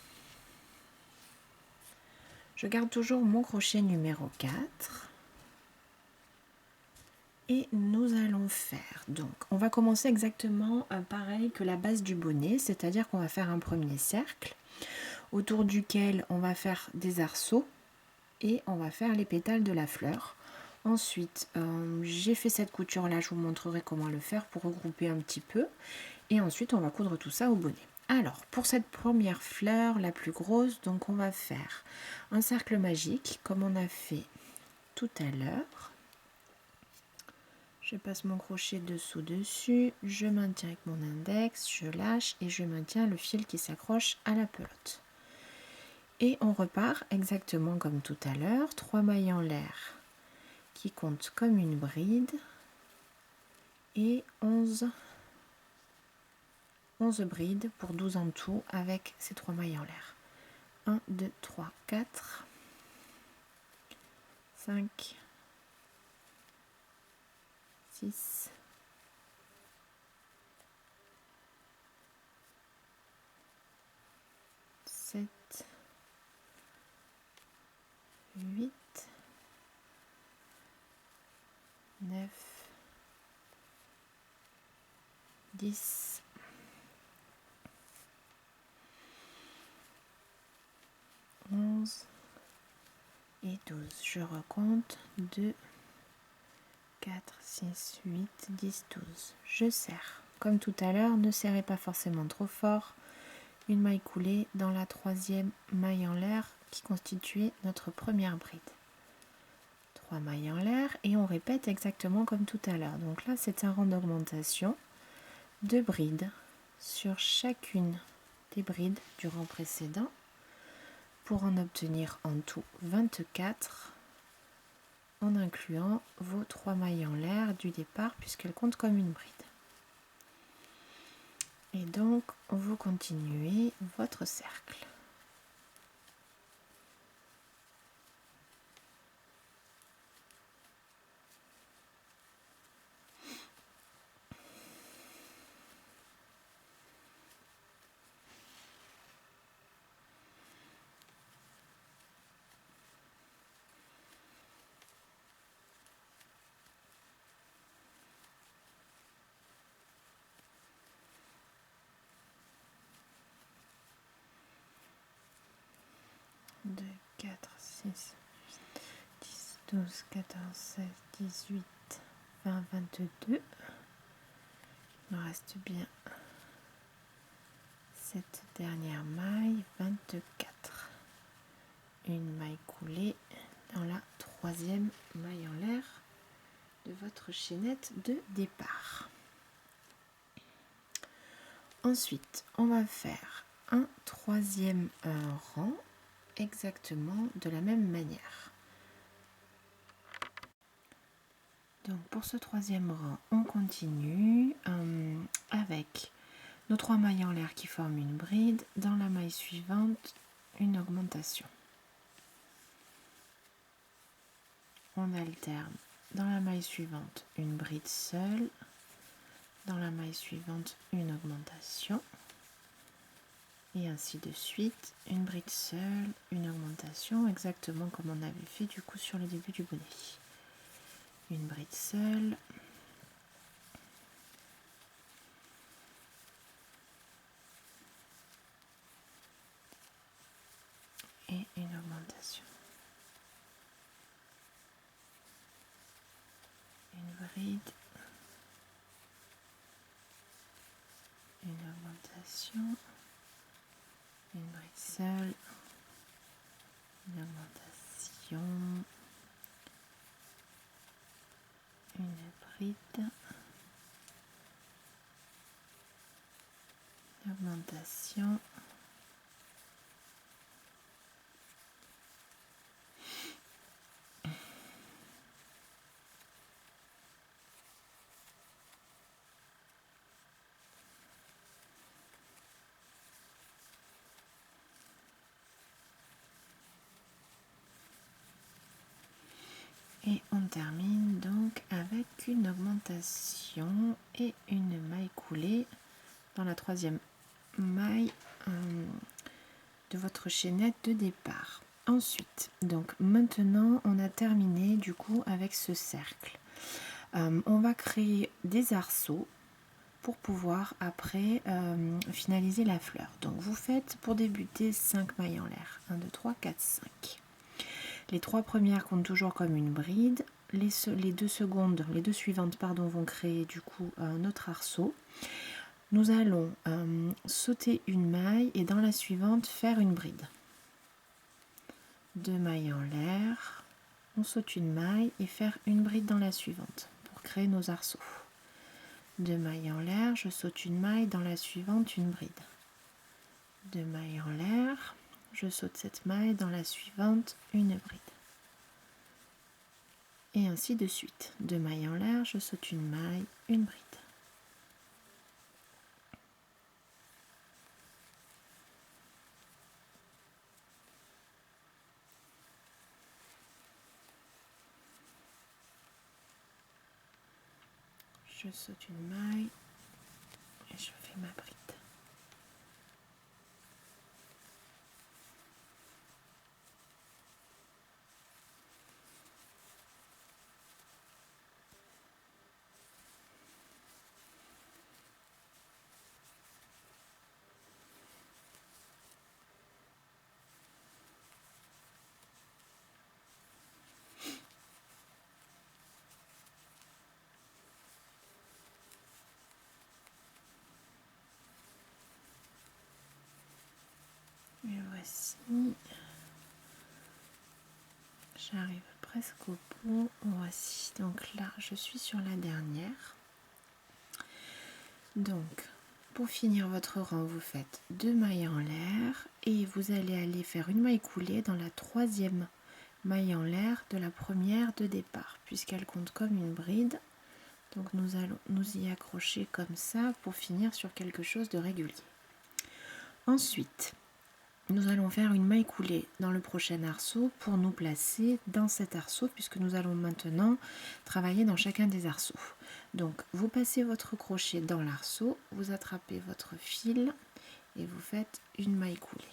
je garde toujours mon crochet numéro 4 et nous allons faire, donc on va commencer exactement pareil que la base du bonnet, c'est-à-dire qu'on va faire un premier cercle autour duquel on va faire des arceaux et on va faire les pétales de la fleur. Ensuite j'ai fait cette couture là, je vous montrerai comment le faire pour regrouper un petit peu, et ensuite on va coudre tout ça au bonnet. Alors pour cette première fleur la plus grosse, donc on va faire un cercle magique comme on a fait tout à l'heure. Je passe mon crochet dessous dessus, je maintiens avec mon index, je lâche et je maintiens le fil qui s'accroche à la pelote. Et on repart exactement comme tout à l'heure, 3 mailles en l'air qui comptent comme une bride et 11 brides pour 12 en tout avec ces 3 mailles en l'air. 1, 2, 3, 4, 5, 6, 7, 8, 9, 10, 11 et 12. Je recompte 2, 4, 6, 8, 10, 12. Je serre. Comme tout à l'heure, ne serrez pas forcément trop fort. Une maille coulée dans la 3e maille en l'air qui constituait notre première bride. 3 mailles en l'air et on répète exactement comme tout à l'heure. Donc là, c'est un rang d'augmentation de brides sur chacune des brides du rang précédent pour en obtenir en tout 24 en incluant vos 3 mailles en l'air du départ puisqu'elles comptent comme une bride. Et donc vous continuez votre cercle. Deux, 4, 6, 10, 12, 14, 16, 18, 20, 22. Il me reste bien cette dernière maille, 24. Une maille coulée dans la 3e maille en l'air de votre chaînette de départ. Ensuite, on va faire un 3e rang exactement de la même manière. Donc pour ce 3e rang, on continue avec nos 3 mailles en l'air qui forment une bride. Dans la maille suivante, une augmentation. On alterne dans la maille suivante une bride seule, dans la maille suivante une augmentation, et ainsi de suite, une bride seule, une augmentation, exactement comme on avait fait du coup sur le début du bonnet. Une bride seule, et une augmentation. Une bride, une augmentation, une bride seule, une augmentation, une bride, une augmentation, et on termine donc avec une augmentation et une maille coulée dans la 3e maille de votre chaînette de départ. Ensuite, donc maintenant on a terminé du coup avec ce cercle. On va créer des arceaux pour pouvoir après finaliser la fleur. Donc vous faites pour débuter 5 mailles en l'air. 1, 2, 3, 4, 5. Les 3 premières comptent toujours comme une bride. Les deux suivantes vont créer du coup un autre arceau. Nous allons sauter une maille et dans la suivante faire une bride. 2 mailles en l'air, on saute une maille et faire une bride dans la suivante pour créer nos arceaux. 2 mailles en l'air, je saute une maille, dans la suivante une bride. 2 mailles en l'air, je saute cette maille, dans la suivante une bride. Et ainsi de suite. 2 mailles en l'air, je saute une maille, une bride. Je saute une maille et je fais ma bride. Et voici, j'arrive presque au bout. Voici, donc là je suis sur la dernière. Donc pour finir votre rang, vous faites 2 mailles en l'air et vous allez aller faire une maille coulée dans la 3e maille en l'air de la première de départ, puisqu'elle compte comme une bride. Donc nous allons nous y accrocher comme ça pour finir sur quelque chose de régulier. Ensuite, nous allons faire une maille coulée dans le prochain arceau pour nous placer dans cet arceau, puisque nous allons maintenant travailler dans chacun des arceaux. Donc vous passez votre crochet dans l'arceau, vous attrapez votre fil et vous faites une maille coulée.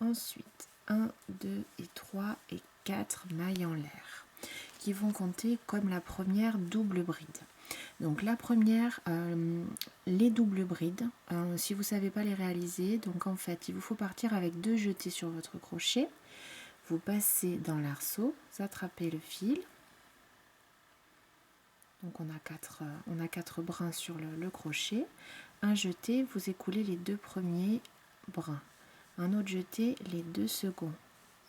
Ensuite 1, 2 et 3 et 4 mailles en l'air qui vont compter comme la première double bride. Donc la première, les doubles brides, si vous ne savez pas les réaliser, donc en fait il vous faut partir avec 2 jetés sur votre crochet, vous passez dans l'arceau, vous attrapez le fil, donc on a 4 brins sur le crochet, un jeté, vous écoulez les 2 premiers brins, un autre jeté, les 2 seconds,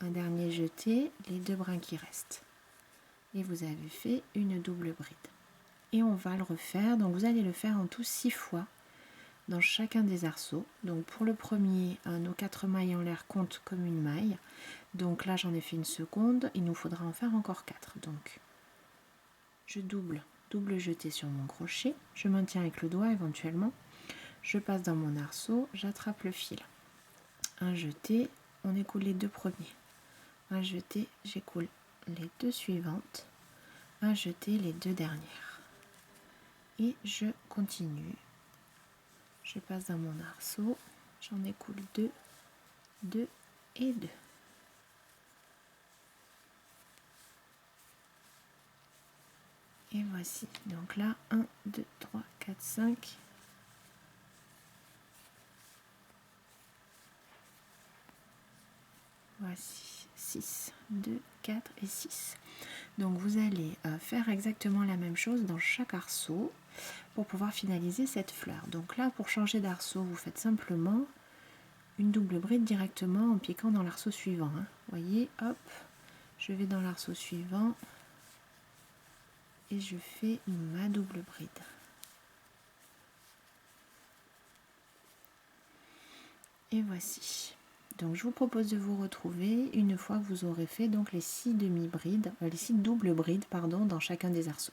un dernier jeté, les 2 brins qui restent. Et vous avez fait une double bride. Et on va le refaire, donc vous allez le faire en tout 6 fois dans chacun des arceaux. Donc pour le premier, nos 4 mailles en l'air comptent comme une maille. Donc là j'en ai fait une seconde, il nous faudra en faire encore 4. Donc je double jeté sur mon crochet, je maintiens avec le doigt éventuellement, je passe dans mon arceau, j'attrape le fil. Un jeté, on écoule les 2 premiers. Un jeté, j'écoule les 2 suivantes, un jeté, les 2 dernières. Et je continue. Je passe dans mon arceau, j'en écoule 2, 2 et 2. Et voici, donc là, 1, 2, 3, 4, 5. Voici 6, 2, 4 et 6. Donc vous allez faire exactement la même chose dans chaque arceau pour pouvoir finaliser cette fleur. Donc là, pour changer d'arceau, vous faites simplement une double bride directement en piquant dans l'arceau suivant. Vous voyez, hop, je vais dans l'arceau suivant et je fais ma double bride. Et voici. Donc je vous propose de vous retrouver une fois que vous aurez fait donc les 6 demi-brides, les 6 doubles brides pardon, dans chacun des arceaux.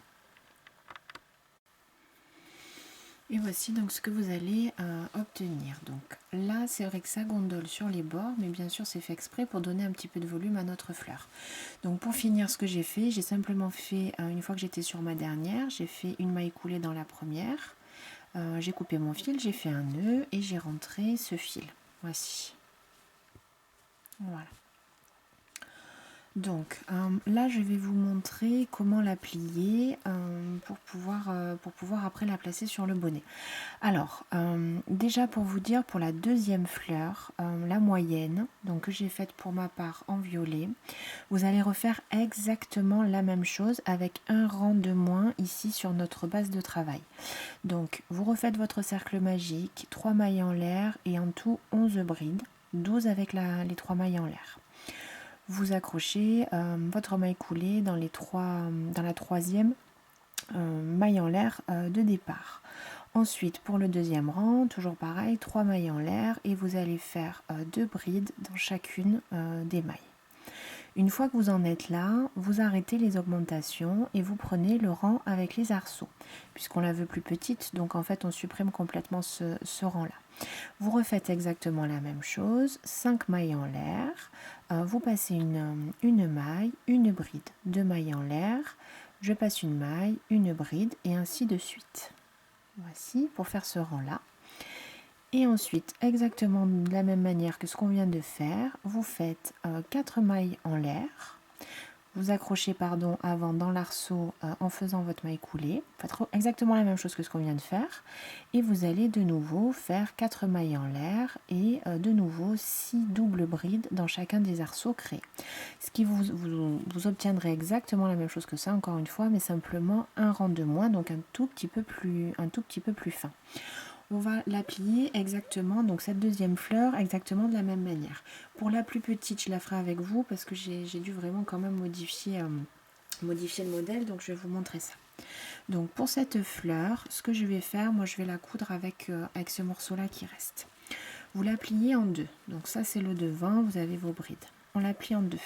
Et voici donc ce que vous allez obtenir. Donc là c'est vrai que ça gondole sur les bords, mais bien sûr c'est fait exprès pour donner un petit peu de volume à notre fleur. Donc pour finir ce que j'ai fait, j'ai simplement fait, une fois que j'étais sur ma dernière, j'ai fait une maille coulée dans la première, j'ai coupé mon fil, j'ai fait un nœud et j'ai rentré ce fil. Voici. Voilà. Donc là je vais vous montrer comment la plier pour pouvoir après la placer sur le bonnet. Alors déjà pour vous dire, pour la deuxième fleur, la moyenne, donc que j'ai faite pour ma part en violet, vous allez refaire exactement la même chose avec un rang de moins ici sur notre base de travail. Donc vous refaites votre cercle magique, 3 mailles en l'air et en tout 11 brides, 12 avec les 3 mailles en l'air. Vous accrochez votre maille coulée dans la troisième maille en l'air de départ. Ensuite, pour le deuxième rang, toujours pareil, 3 mailles en l'air et vous allez faire 2 brides dans chacune des mailles. Une fois que vous en êtes là, vous arrêtez les augmentations et vous prenez le rang avec les arceaux, puisqu'on la veut plus petite, donc en fait on supprime complètement ce rang-là. Vous refaites exactement la même chose, 5 mailles en l'air, vous passez une maille, une bride, 2 mailles en l'air, je passe une maille, une bride et ainsi de suite. Voici pour faire ce rang-là. Et ensuite, exactement de la même manière que ce qu'on vient de faire, vous faites 4 mailles en l'air. Vous accrochez avant dans l'arceau en faisant votre maille coulée. Faites exactement la même chose que ce qu'on vient de faire. Et vous allez de nouveau faire 4 mailles en l'air et de nouveau 6 doubles brides dans chacun des arceaux créés. Ce qui vous obtiendrez exactement la même chose que ça, encore une fois, mais simplement un rang de moins, donc un tout petit peu plus fin. On va la plier exactement, donc cette deuxième fleur, exactement de la même manière. Pour la plus petite, je la ferai avec vous parce que j'ai dû vraiment quand même modifier le modèle, donc je vais vous montrer ça. Donc pour cette fleur, ce que je vais faire, moi je vais la coudre avec ce morceau-là qui reste. Vous la pliez en deux, donc ça c'est le devant, vous avez vos brides. On la plie en deux.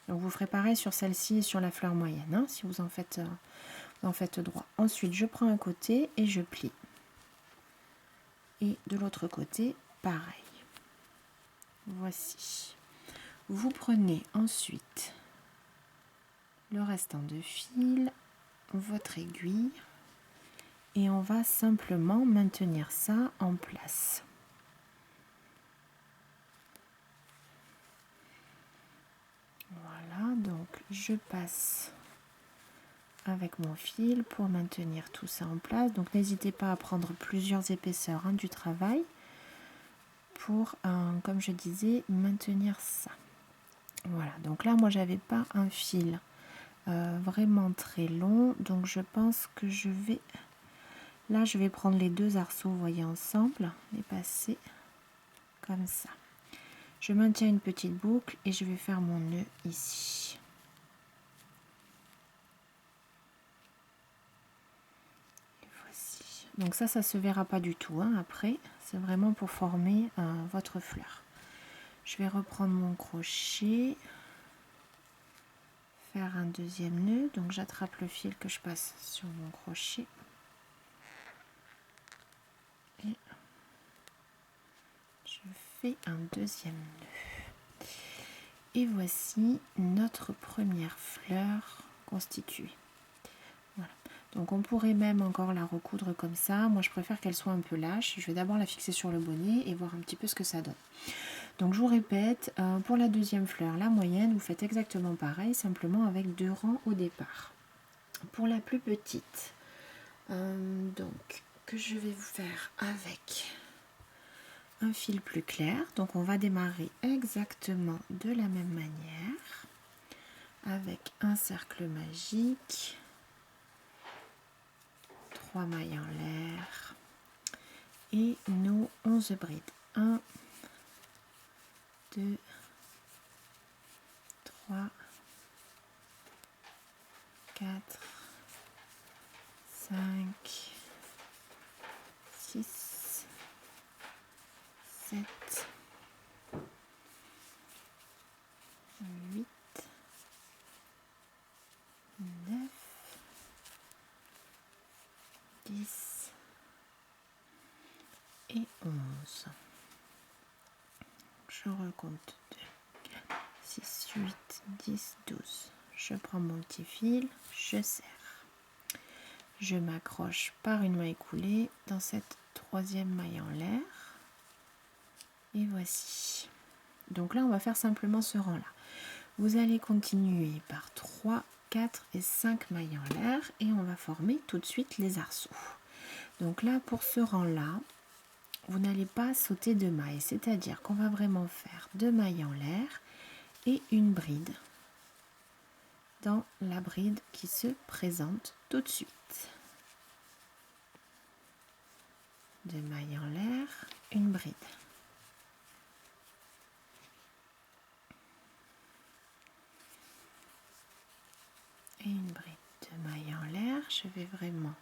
Donc vous ferez pareil sur celle-ci et sur la fleur moyenne, hein, si vous en faites droit. Ensuite, je prends un côté et je plie. Et de l'autre côté, pareil. Voici. Vous prenez ensuite le restant de fil, votre aiguille, et on va simplement maintenir ça en place. Voilà, donc je passe avec mon fil pour maintenir tout ça en place. Donc n'hésitez pas à prendre plusieurs épaisseurs du travail pour, comme je disais, maintenir ça. Voilà, donc là moi j'avais pas un fil vraiment très long, donc je pense que je vais prendre les deux arceaux, vous voyez, ensemble, les passer comme ça. Je maintiens une petite boucle et je vais faire mon nœud ici. Et voici. Donc ça se verra pas du tout, hein, après, c'est vraiment pour former votre fleur. Je vais reprendre mon crochet, faire un deuxième nœud, donc j'attrape le fil que je passe sur mon crochet. Et je fais un deuxième nœud. Et voici notre première fleur constituée. Voilà. Donc on pourrait même encore la recoudre comme ça. Moi je préfère qu'elle soit un peu lâche. Je vais d'abord la fixer sur le bonnet et voir un petit peu ce que ça donne. Donc je vous répète, pour la deuxième fleur, la moyenne, vous faites exactement pareil, simplement avec 2 rangs au départ. Pour la plus petite, donc que je vais vous faire avec un fil plus clair, donc on va démarrer exactement de la même manière avec un cercle magique, 3 mailles en l'air et nos 11 brides. 1, 2, 3, 4, 5, 6, 7, 8, 9, 10 et 11. Je recompte 2, 4, 6, 8, 10, 12. Je prends mon petit fil, je serre. Je m'accroche par une maille coulée dans cette troisième maille en l'air. Et voici. Donc là, on va faire simplement ce rang-là. Vous allez continuer par 3, 4 et 5 mailles en l'air et on va former tout de suite les arceaux. Donc là, pour ce rang-là, vous n'allez pas sauter de mailles, c'est-à-dire qu'on va vraiment faire 2 mailles en l'air et une bride dans la bride qui se présente tout de suite. 2 mailles en l'air, une bride. Et une bride. 2 mailles en l'air, je vais vraiment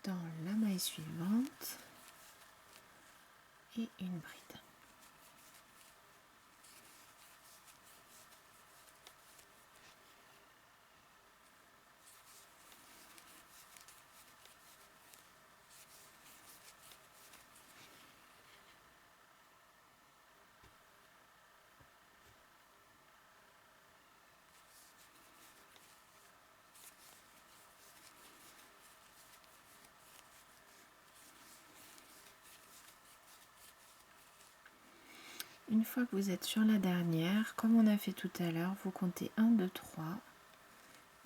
dans la maille suivante et une bride. Une fois que vous êtes sur la dernière, comme on a fait tout à l'heure, vous comptez 1, 2, 3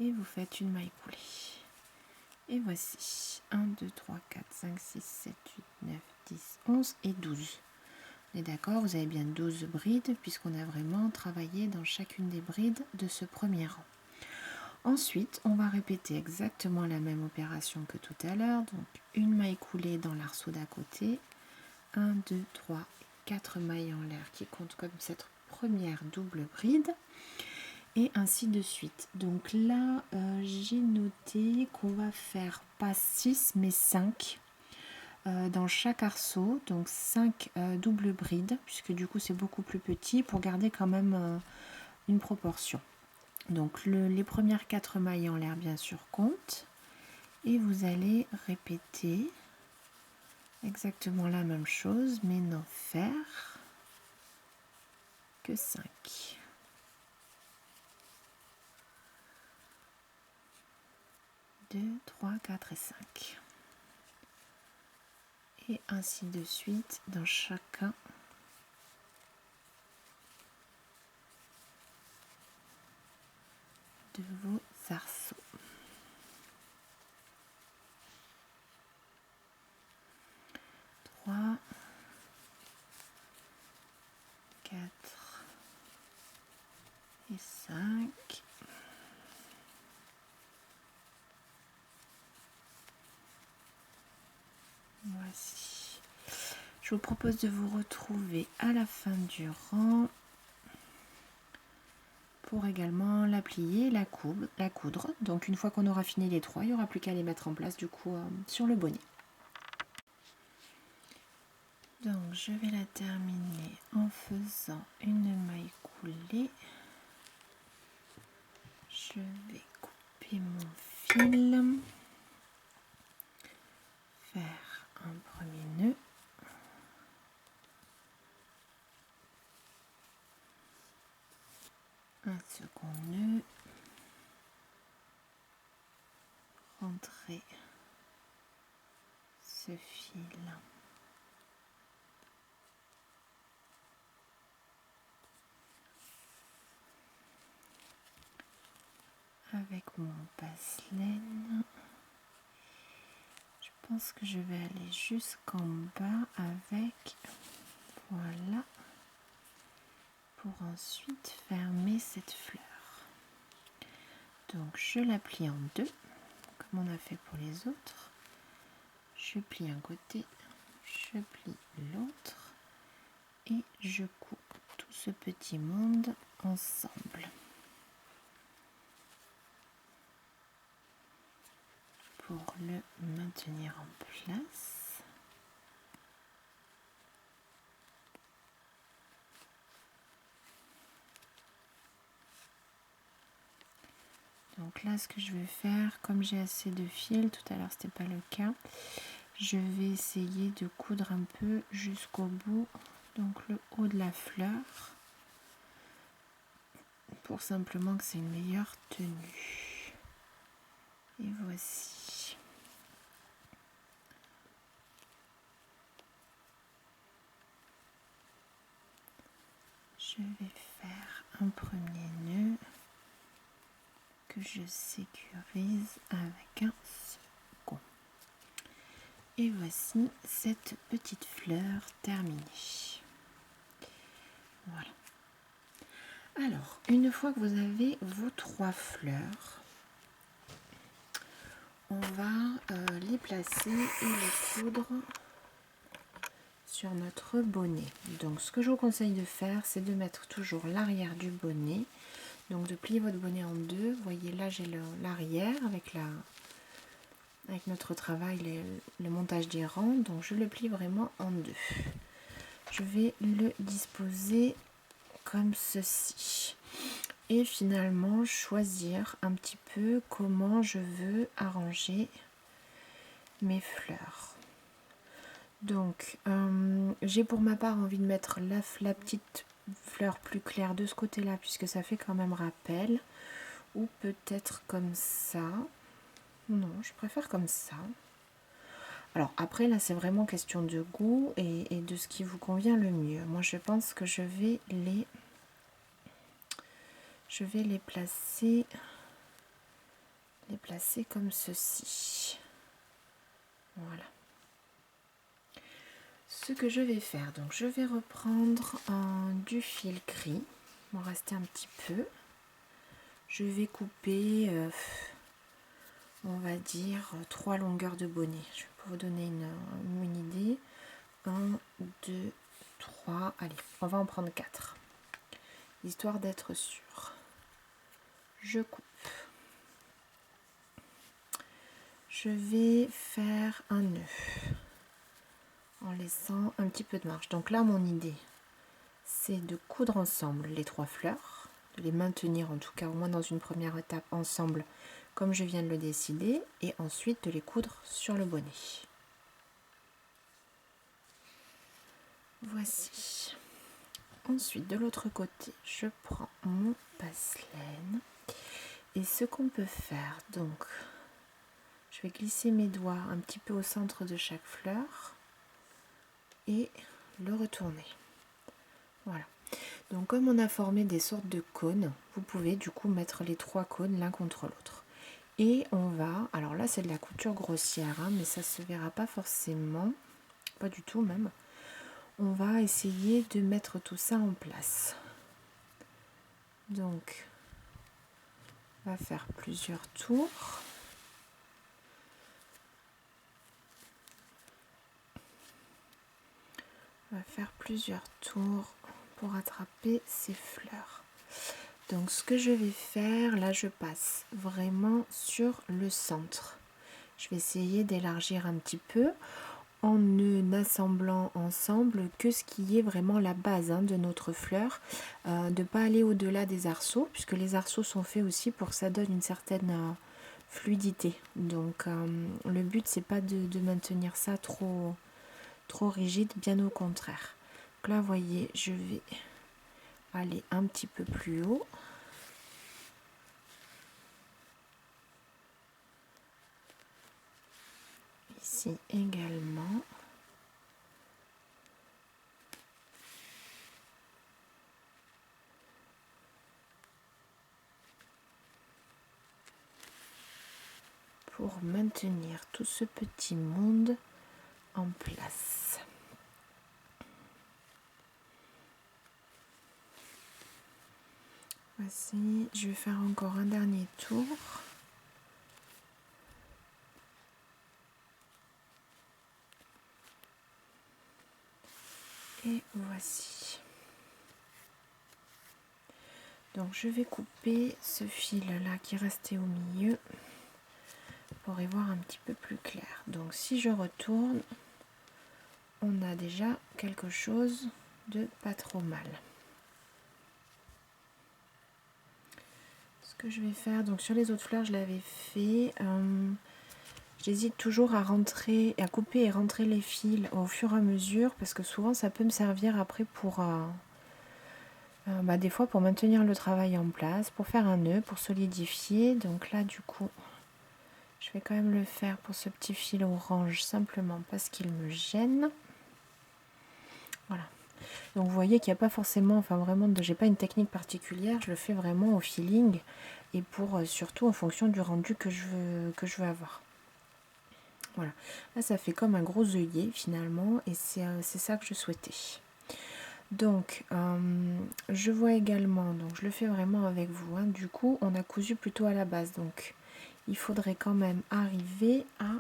et vous faites une maille coulée. Et voici 1, 2, 3, 4, 5, 6, 7, 8, 9, 10, 11 et 12. On est d'accord, vous avez bien 12 brides puisqu'on a vraiment travaillé dans chacune des brides de ce premier rang. Ensuite, on va répéter exactement la même opération que tout à l'heure. Donc une maille coulée dans l'arceau d'à côté. 1, 2, 3, 4 mailles en l'air qui comptent comme cette première double bride. Et ainsi de suite. Donc là, j'ai noté qu'on va faire pas 6 mais 5 dans chaque arceau. Donc 5 doubles brides, puisque du coup c'est beaucoup plus petit pour garder quand même une proportion. Donc les premières 4 mailles en l'air bien sûr comptent et vous allez répéter exactement la même chose mais n'en faire que 5. 2, 3, 4 et 5. Et ainsi de suite dans chacun de vos arceaux. 3, 4 et 5. Voici. Je vous propose de vous retrouver à la fin du rang pour également la plier, la coudre. Donc une fois qu'on aura fini les 3, il n'y aura plus qu'à les mettre en place du coup sur le bonnet. Donc je vais la terminer en faisant une maille coulée. Je vais couper mon fil, faire un premier nœud, un second nœud, rentrer ce fil avec mon passe-laine. Je pense que je vais aller jusqu'en bas avec, voilà, pour ensuite fermer cette fleur. Donc je la plie en deux comme on a fait pour les autres. Je plie un côté, je plie l'autre et je coupe tout ce petit monde ensemble pour le maintenir en place. Donc là, ce que je vais faire, comme j'ai assez de fil, tout à l'heure c'était pas le cas, je vais essayer de coudre un peu jusqu'au bout, donc le haut de la fleur, pour simplement que c'est une meilleure tenue. Et voici. Je vais faire un premier nœud que je sécurise avec un second. Et voici cette petite fleur terminée. Voilà. Alors, une fois que vous avez vos 3 fleurs, on va les placer et les coudre sur notre bonnet. Donc ce que je vous conseille de faire, c'est de mettre toujours l'arrière du bonnet. Donc de plier votre bonnet en deux. Vous voyez là j'ai l'arrière avec notre travail, le montage des rangs. Donc je le plie vraiment en deux. Je vais le disposer comme ceci. Et finalement choisir un petit peu comment je veux arranger mes fleurs. Donc j'ai pour ma part envie de mettre la petite fleur plus claire de ce côté là puisque ça fait quand même rappel, ou peut-être comme ça. Non, je préfère comme ça. Alors après là c'est vraiment question de goût et de ce qui vous convient le mieux. Moi je pense que je vais les placer comme ceci. Voilà. Ce que je vais faire, donc je vais reprendre du fil gris, il m'en restait un petit peu. Je vais couper, on va dire, 3 longueurs de bonnet. Je vais pour vous donner une idée. 1, 2, 3, allez, on va en prendre 4, histoire d'être sûr. Je coupe. Je vais faire un nœud en laissant un petit peu de marge. Donc là, mon idée, c'est de coudre ensemble les 3 fleurs. de les maintenir en tout cas au moins dans une première étape ensemble comme je viens de le décider, et ensuite de les coudre sur le bonnet. Voici. Ensuite, de l'autre côté, je prends mon passe-laine. Et ce qu'on peut faire, donc, je vais glisser mes doigts un petit peu au centre de chaque fleur et le retourner. Voilà. Donc, comme on a formé des sortes de cônes, vous pouvez du coup mettre les 3 cônes l'un contre l'autre. Et on va, alors là c'est de la couture grossière, hein, mais ça se verra pas forcément, pas du tout même. On va essayer de mettre tout ça en place. Donc, on va faire plusieurs tours. On va faire plusieurs tours pour attraper ces fleurs. Donc ce que je vais faire, là je passe vraiment sur le centre. Je vais essayer d'élargir un petit peu en ne n'assemblant ensemble que ce qui est vraiment la base de notre fleur, de ne pas aller au-delà des arceaux, puisque les arceaux sont faits aussi pour que ça donne une certaine fluidité. Donc le but c'est pas de maintenir ça trop rigide, bien au contraire. Donc là vous voyez, je vais aller un petit peu plus haut. Ici également. Pour maintenir tout ce petit monde en place. Voici, je vais faire encore un dernier tour. Et voici. Donc je vais couper ce fil là qui restait au milieu pour y voir un petit peu plus clair. Donc si je retourne, on a déjà quelque chose de pas trop mal. Ce que je vais faire, donc sur les autres fleurs je l'avais fait. J'hésite toujours à rentrer, à couper et rentrer les fils au fur et à mesure parce que souvent ça peut me servir après pour des fois pour maintenir le travail en place, pour faire un nœud, pour solidifier. Donc là du coup je vais quand même le faire pour ce petit fil orange simplement parce qu'il me gêne. Voilà. Donc vous voyez qu'il n'y a pas forcément, j'ai pas une technique particulière, je le fais vraiment au feeling et pour surtout en fonction du rendu que je veux avoir. Voilà, là ça fait comme un gros œillet finalement et c'est ça que je souhaitais. Donc je vois également, donc je le fais vraiment avec vous, du coup on a cousu plutôt à la base, donc il faudrait quand même arriver à,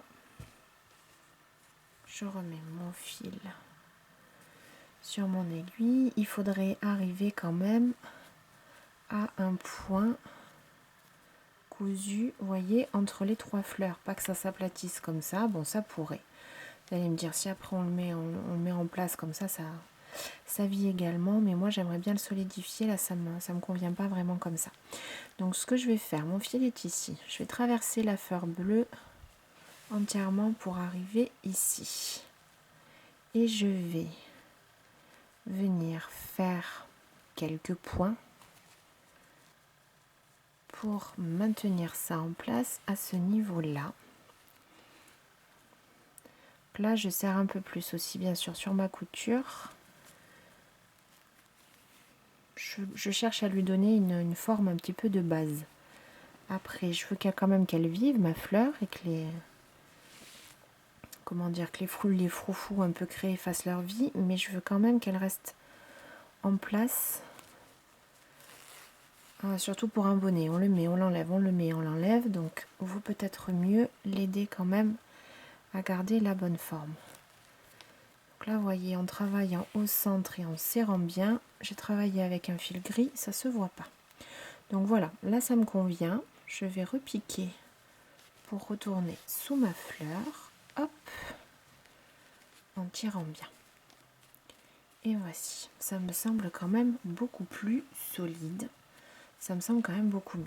je remets mon fil sur mon aiguille, il faudrait arriver quand même à un point cousu, vous voyez, entre les 3 fleurs, pas que ça s'aplatisse comme ça, bon ça pourrait. Vous allez me dire si après on le met en place comme ça, ça vit également, mais moi j'aimerais bien le solidifier, là ça me convient pas vraiment comme ça. Donc ce que je vais faire, mon fil est ici, je vais traverser la fleur bleue entièrement pour arriver ici. Et je vais venir faire quelques points pour maintenir ça en place à ce niveau-là. Là, je serre un peu plus aussi, bien sûr, sur ma couture. Je cherche à lui donner une forme un petit peu de base. Après, je veux quand même qu'elle vive, ma fleur, et que les froufous un peu créés fassent leur vie, mais je veux quand même qu'elle reste en place. Surtout pour un bonnet, on le met, on l'enlève, on le met, on l'enlève, donc vaut peut-être mieux l'aider quand même à garder la bonne forme. Donc là, vous voyez, en travaillant au centre et en serrant bien, j'ai travaillé avec un fil gris, ça se voit pas. Donc voilà, là ça me convient. Je vais repiquer pour retourner sous ma fleur, hop, en tirant bien. Et voici, ça me semble quand même beaucoup plus solide. Ça me semble quand même beaucoup mieux.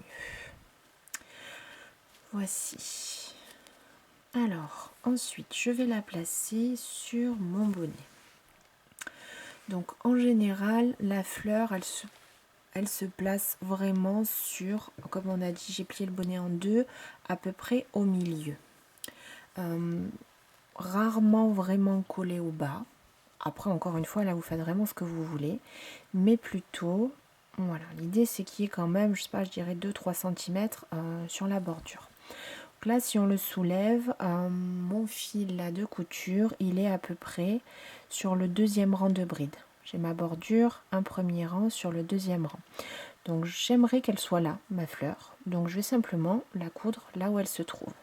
Voici. Alors, ensuite, je vais la placer sur mon bonnet. Donc, en général, la fleur, elle se place vraiment sur, comme on a dit, j'ai plié le bonnet en deux, à peu près au milieu. Rarement vraiment collé au bas. Après, encore une fois, là, vous faites vraiment ce que vous voulez. Mais plutôt, voilà, l'idée, c'est qu'il y ait quand même, je sais pas, je dirais 2-3 cm sur la bordure. Donc là, si on le soulève, mon fil là, de couture, il est à peu près sur le deuxième rang de bride. J'ai ma bordure, un premier rang sur le deuxième rang. Donc j'aimerais qu'elle soit là, ma fleur. Donc je vais simplement la coudre là où elle se trouve.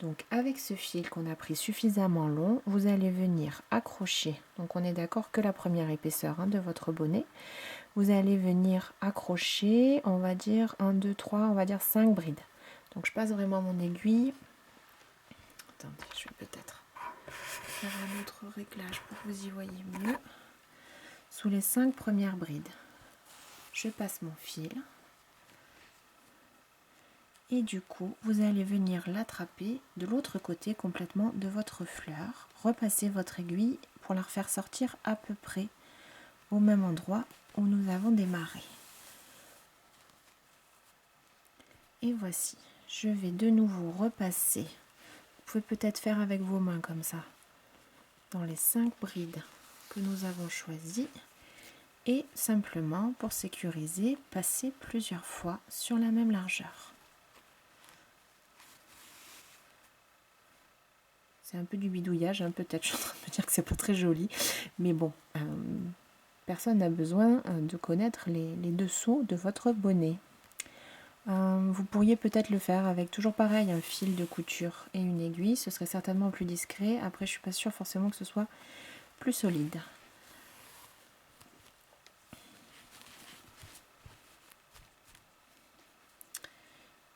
Donc avec ce fil qu'on a pris suffisamment long, vous allez venir accrocher. Donc on est d'accord que la première épaisseur de votre bonnet. Vous allez venir accrocher, on va dire 1, 2, 3, on va dire 5 brides. Donc je passe vraiment mon aiguille. Attendez, je vais peut-être faire un autre réglage pour que vous y voyez mieux. Sous les 5 premières brides, je passe mon fil. Et du coup, vous allez venir l'attraper de l'autre côté complètement de votre fleur. Repasser votre aiguille pour la refaire sortir à peu près au même endroit où nous avons démarré. Et voici, je vais de nouveau repasser. Vous pouvez peut-être faire avec vos mains comme ça, dans les 5 brides que nous avons choisies. Et simplement, pour sécuriser, passer plusieurs fois sur la même largeur. C'est un peu du bidouillage, peut-être je suis en train de me dire que c'est pas très joli, mais bon, personne n'a besoin de connaître les dessous de votre bonnet. Vous pourriez peut-être le faire avec toujours pareil, un fil de couture et une aiguille, ce serait certainement plus discret. Après, je suis pas sûre forcément que ce soit plus solide.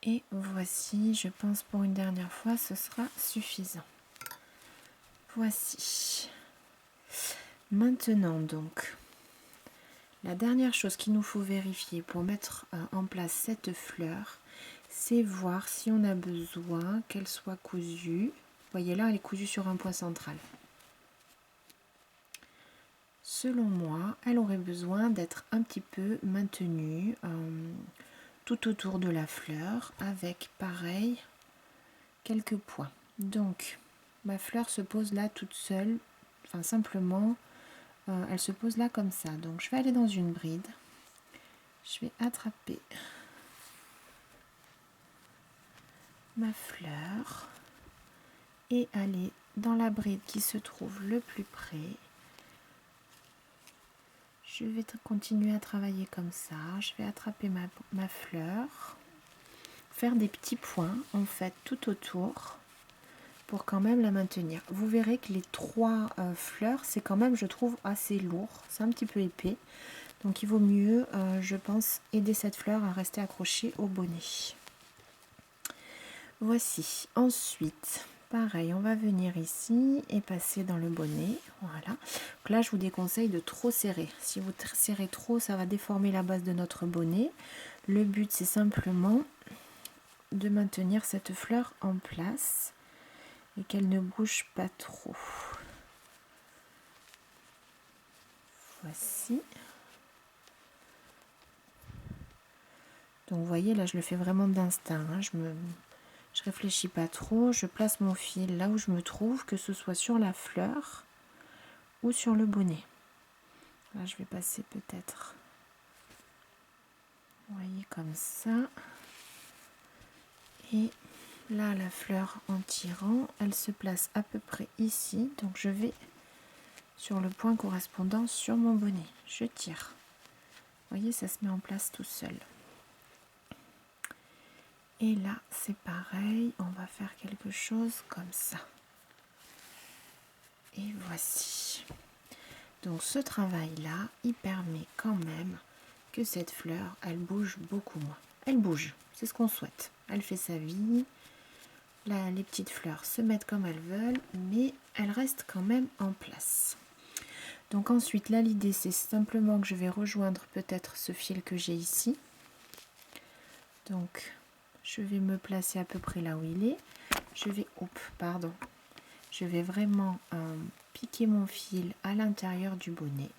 Et voici, je pense pour une dernière fois, ce sera suffisant. Voici. Maintenant donc, la dernière chose qu'il nous faut vérifier pour mettre en place cette fleur, c'est voir si on a besoin qu'elle soit cousue. Vous voyez là, elle est cousue sur un point central. Selon moi, elle aurait besoin d'être un petit peu maintenue tout autour de la fleur avec, pareil, quelques points. Donc, ma fleur se pose là toute seule, enfin simplement, elle se pose là comme ça. Donc, je vais aller dans une bride. Je vais attraper ma fleur et aller dans la bride qui se trouve le plus près. Je vais continuer à travailler comme ça. Je vais attraper ma fleur, faire des petits points en fait tout autour pour quand même la maintenir. Vous verrez que les 3 fleurs, c'est quand même, je trouve, assez lourd. C'est un petit peu épais. Donc il vaut mieux, je pense, aider cette fleur à rester accrochée au bonnet. Voici. Ensuite, pareil, on va venir ici et passer dans le bonnet. Voilà. Donc là, je vous déconseille de trop serrer. Si vous serrez trop, ça va déformer la base de notre bonnet. Le but, c'est simplement de maintenir cette fleur en place et qu'elle ne bouge pas trop. Voici. Donc, vous voyez, là, je le fais vraiment d'instinct. Je réfléchis pas trop, je place mon fil là où je me trouve, que ce soit sur la fleur ou sur le bonnet. Là, je vais passer peut-être, vous voyez, comme ça. Et là, la fleur, en tirant, elle se place à peu près ici. Donc, je vais sur le point correspondant sur mon bonnet. Je tire. Vous voyez, ça se met en place tout seul. Et là, c'est pareil, on va faire quelque chose comme ça. Et voici. Donc ce travail-là, il permet quand même que cette fleur, elle bouge beaucoup moins. Elle bouge, c'est ce qu'on souhaite. Elle fait sa vie. Là, les petites fleurs se mettent comme elles veulent, mais elles restent quand même en place. Donc ensuite, là, l'idée, c'est simplement que je vais rejoindre peut-être ce fil que j'ai ici. Donc je vais me placer à peu près là où il est. Je vais vraiment piquer mon fil à l'intérieur du bonnet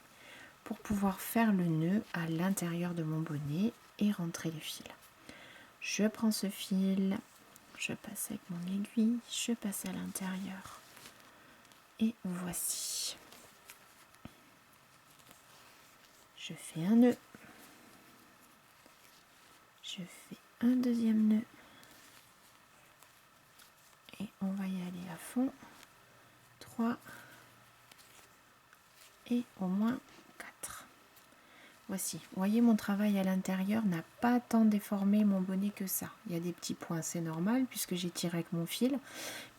pour pouvoir faire le nœud à l'intérieur de mon bonnet et rentrer le fil. Je prends ce fil, je passe avec mon aiguille, je passe à l'intérieur et voici. Je fais un nœud, je fais un deuxième nœud et on va y aller à fond. 3 et au moins 4. Voici, vous voyez, mon travail à l'intérieur n'a pas tant déformé mon bonnet que ça. Il y a des petits points, c'est normal puisque j'ai tiré avec mon fil,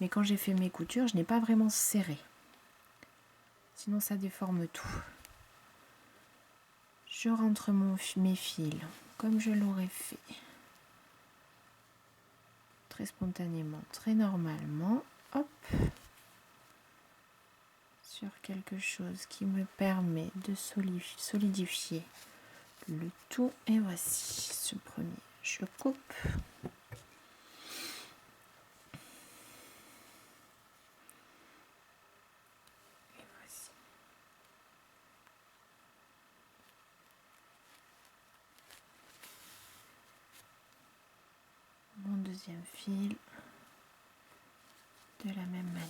mais quand j'ai fait mes coutures, je n'ai pas vraiment serré. Sinon ça déforme tout. Je rentre mes fils comme je l'aurais fait. Très spontanément, très normalement. Hop. Sur quelque chose qui me permet de solidifier le tout. Et voici ce premier. Je coupe. Et voici. Mon deuxième fil de la même manière.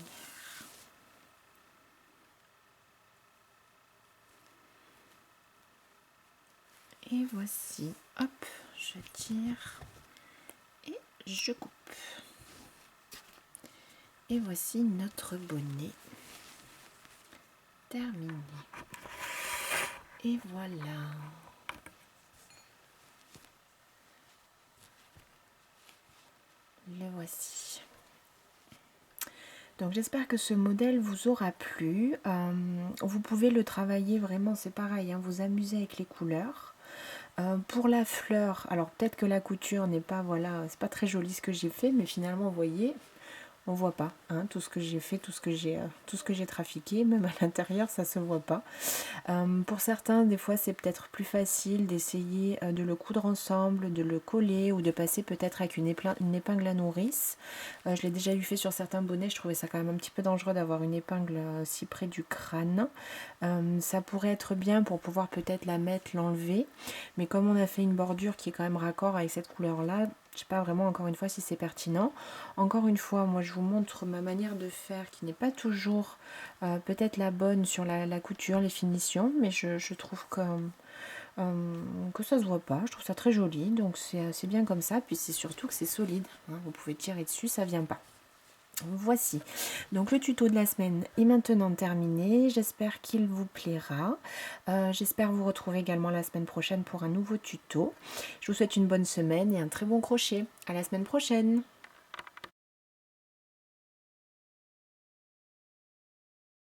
Et voici, hop, je tire et je coupe. Et voici notre bonnet terminé. Et voilà. Le voici. Donc j'espère que ce modèle vous aura plu. Vous pouvez le travailler vraiment, c'est pareil, hein, vous amuser avec les couleurs. Pour la fleur, alors peut-être que la couture n'est pas, voilà, c'est pas très joli ce que j'ai fait, mais finalement, vous voyez, on voit pas, hein, tout ce que j'ai fait, tout ce que j'ai trafiqué, même à l'intérieur, ça se voit pas. Pour certains, des fois, c'est peut-être plus facile d'essayer de le coudre ensemble, de le coller ou de passer peut-être avec une épingle à nourrice. Je l'ai déjà eu fait sur certains bonnets, je trouvais ça quand même un petit peu dangereux d'avoir une épingle si près du crâne. Ça pourrait être bien pour pouvoir peut-être la mettre, l'enlever, mais comme on a fait une bordure qui est quand même raccord avec cette couleur-là, je ne sais pas vraiment encore une fois si c'est pertinent. Encore une fois, moi je vous montre ma manière de faire qui n'est pas toujours peut-être la bonne sur la couture, les finitions, mais je trouve que ça se voit pas. Je trouve ça très joli, donc c'est bien comme ça. Puis c'est surtout que c'est solide, hein, vous pouvez tirer dessus, ça vient pas. Voici, donc le tuto de la semaine est maintenant terminé, j'espère qu'il vous plaira, j'espère vous retrouver également la semaine prochaine pour un nouveau tuto. Je vous souhaite une bonne semaine et un très bon crochet, à la semaine prochaine.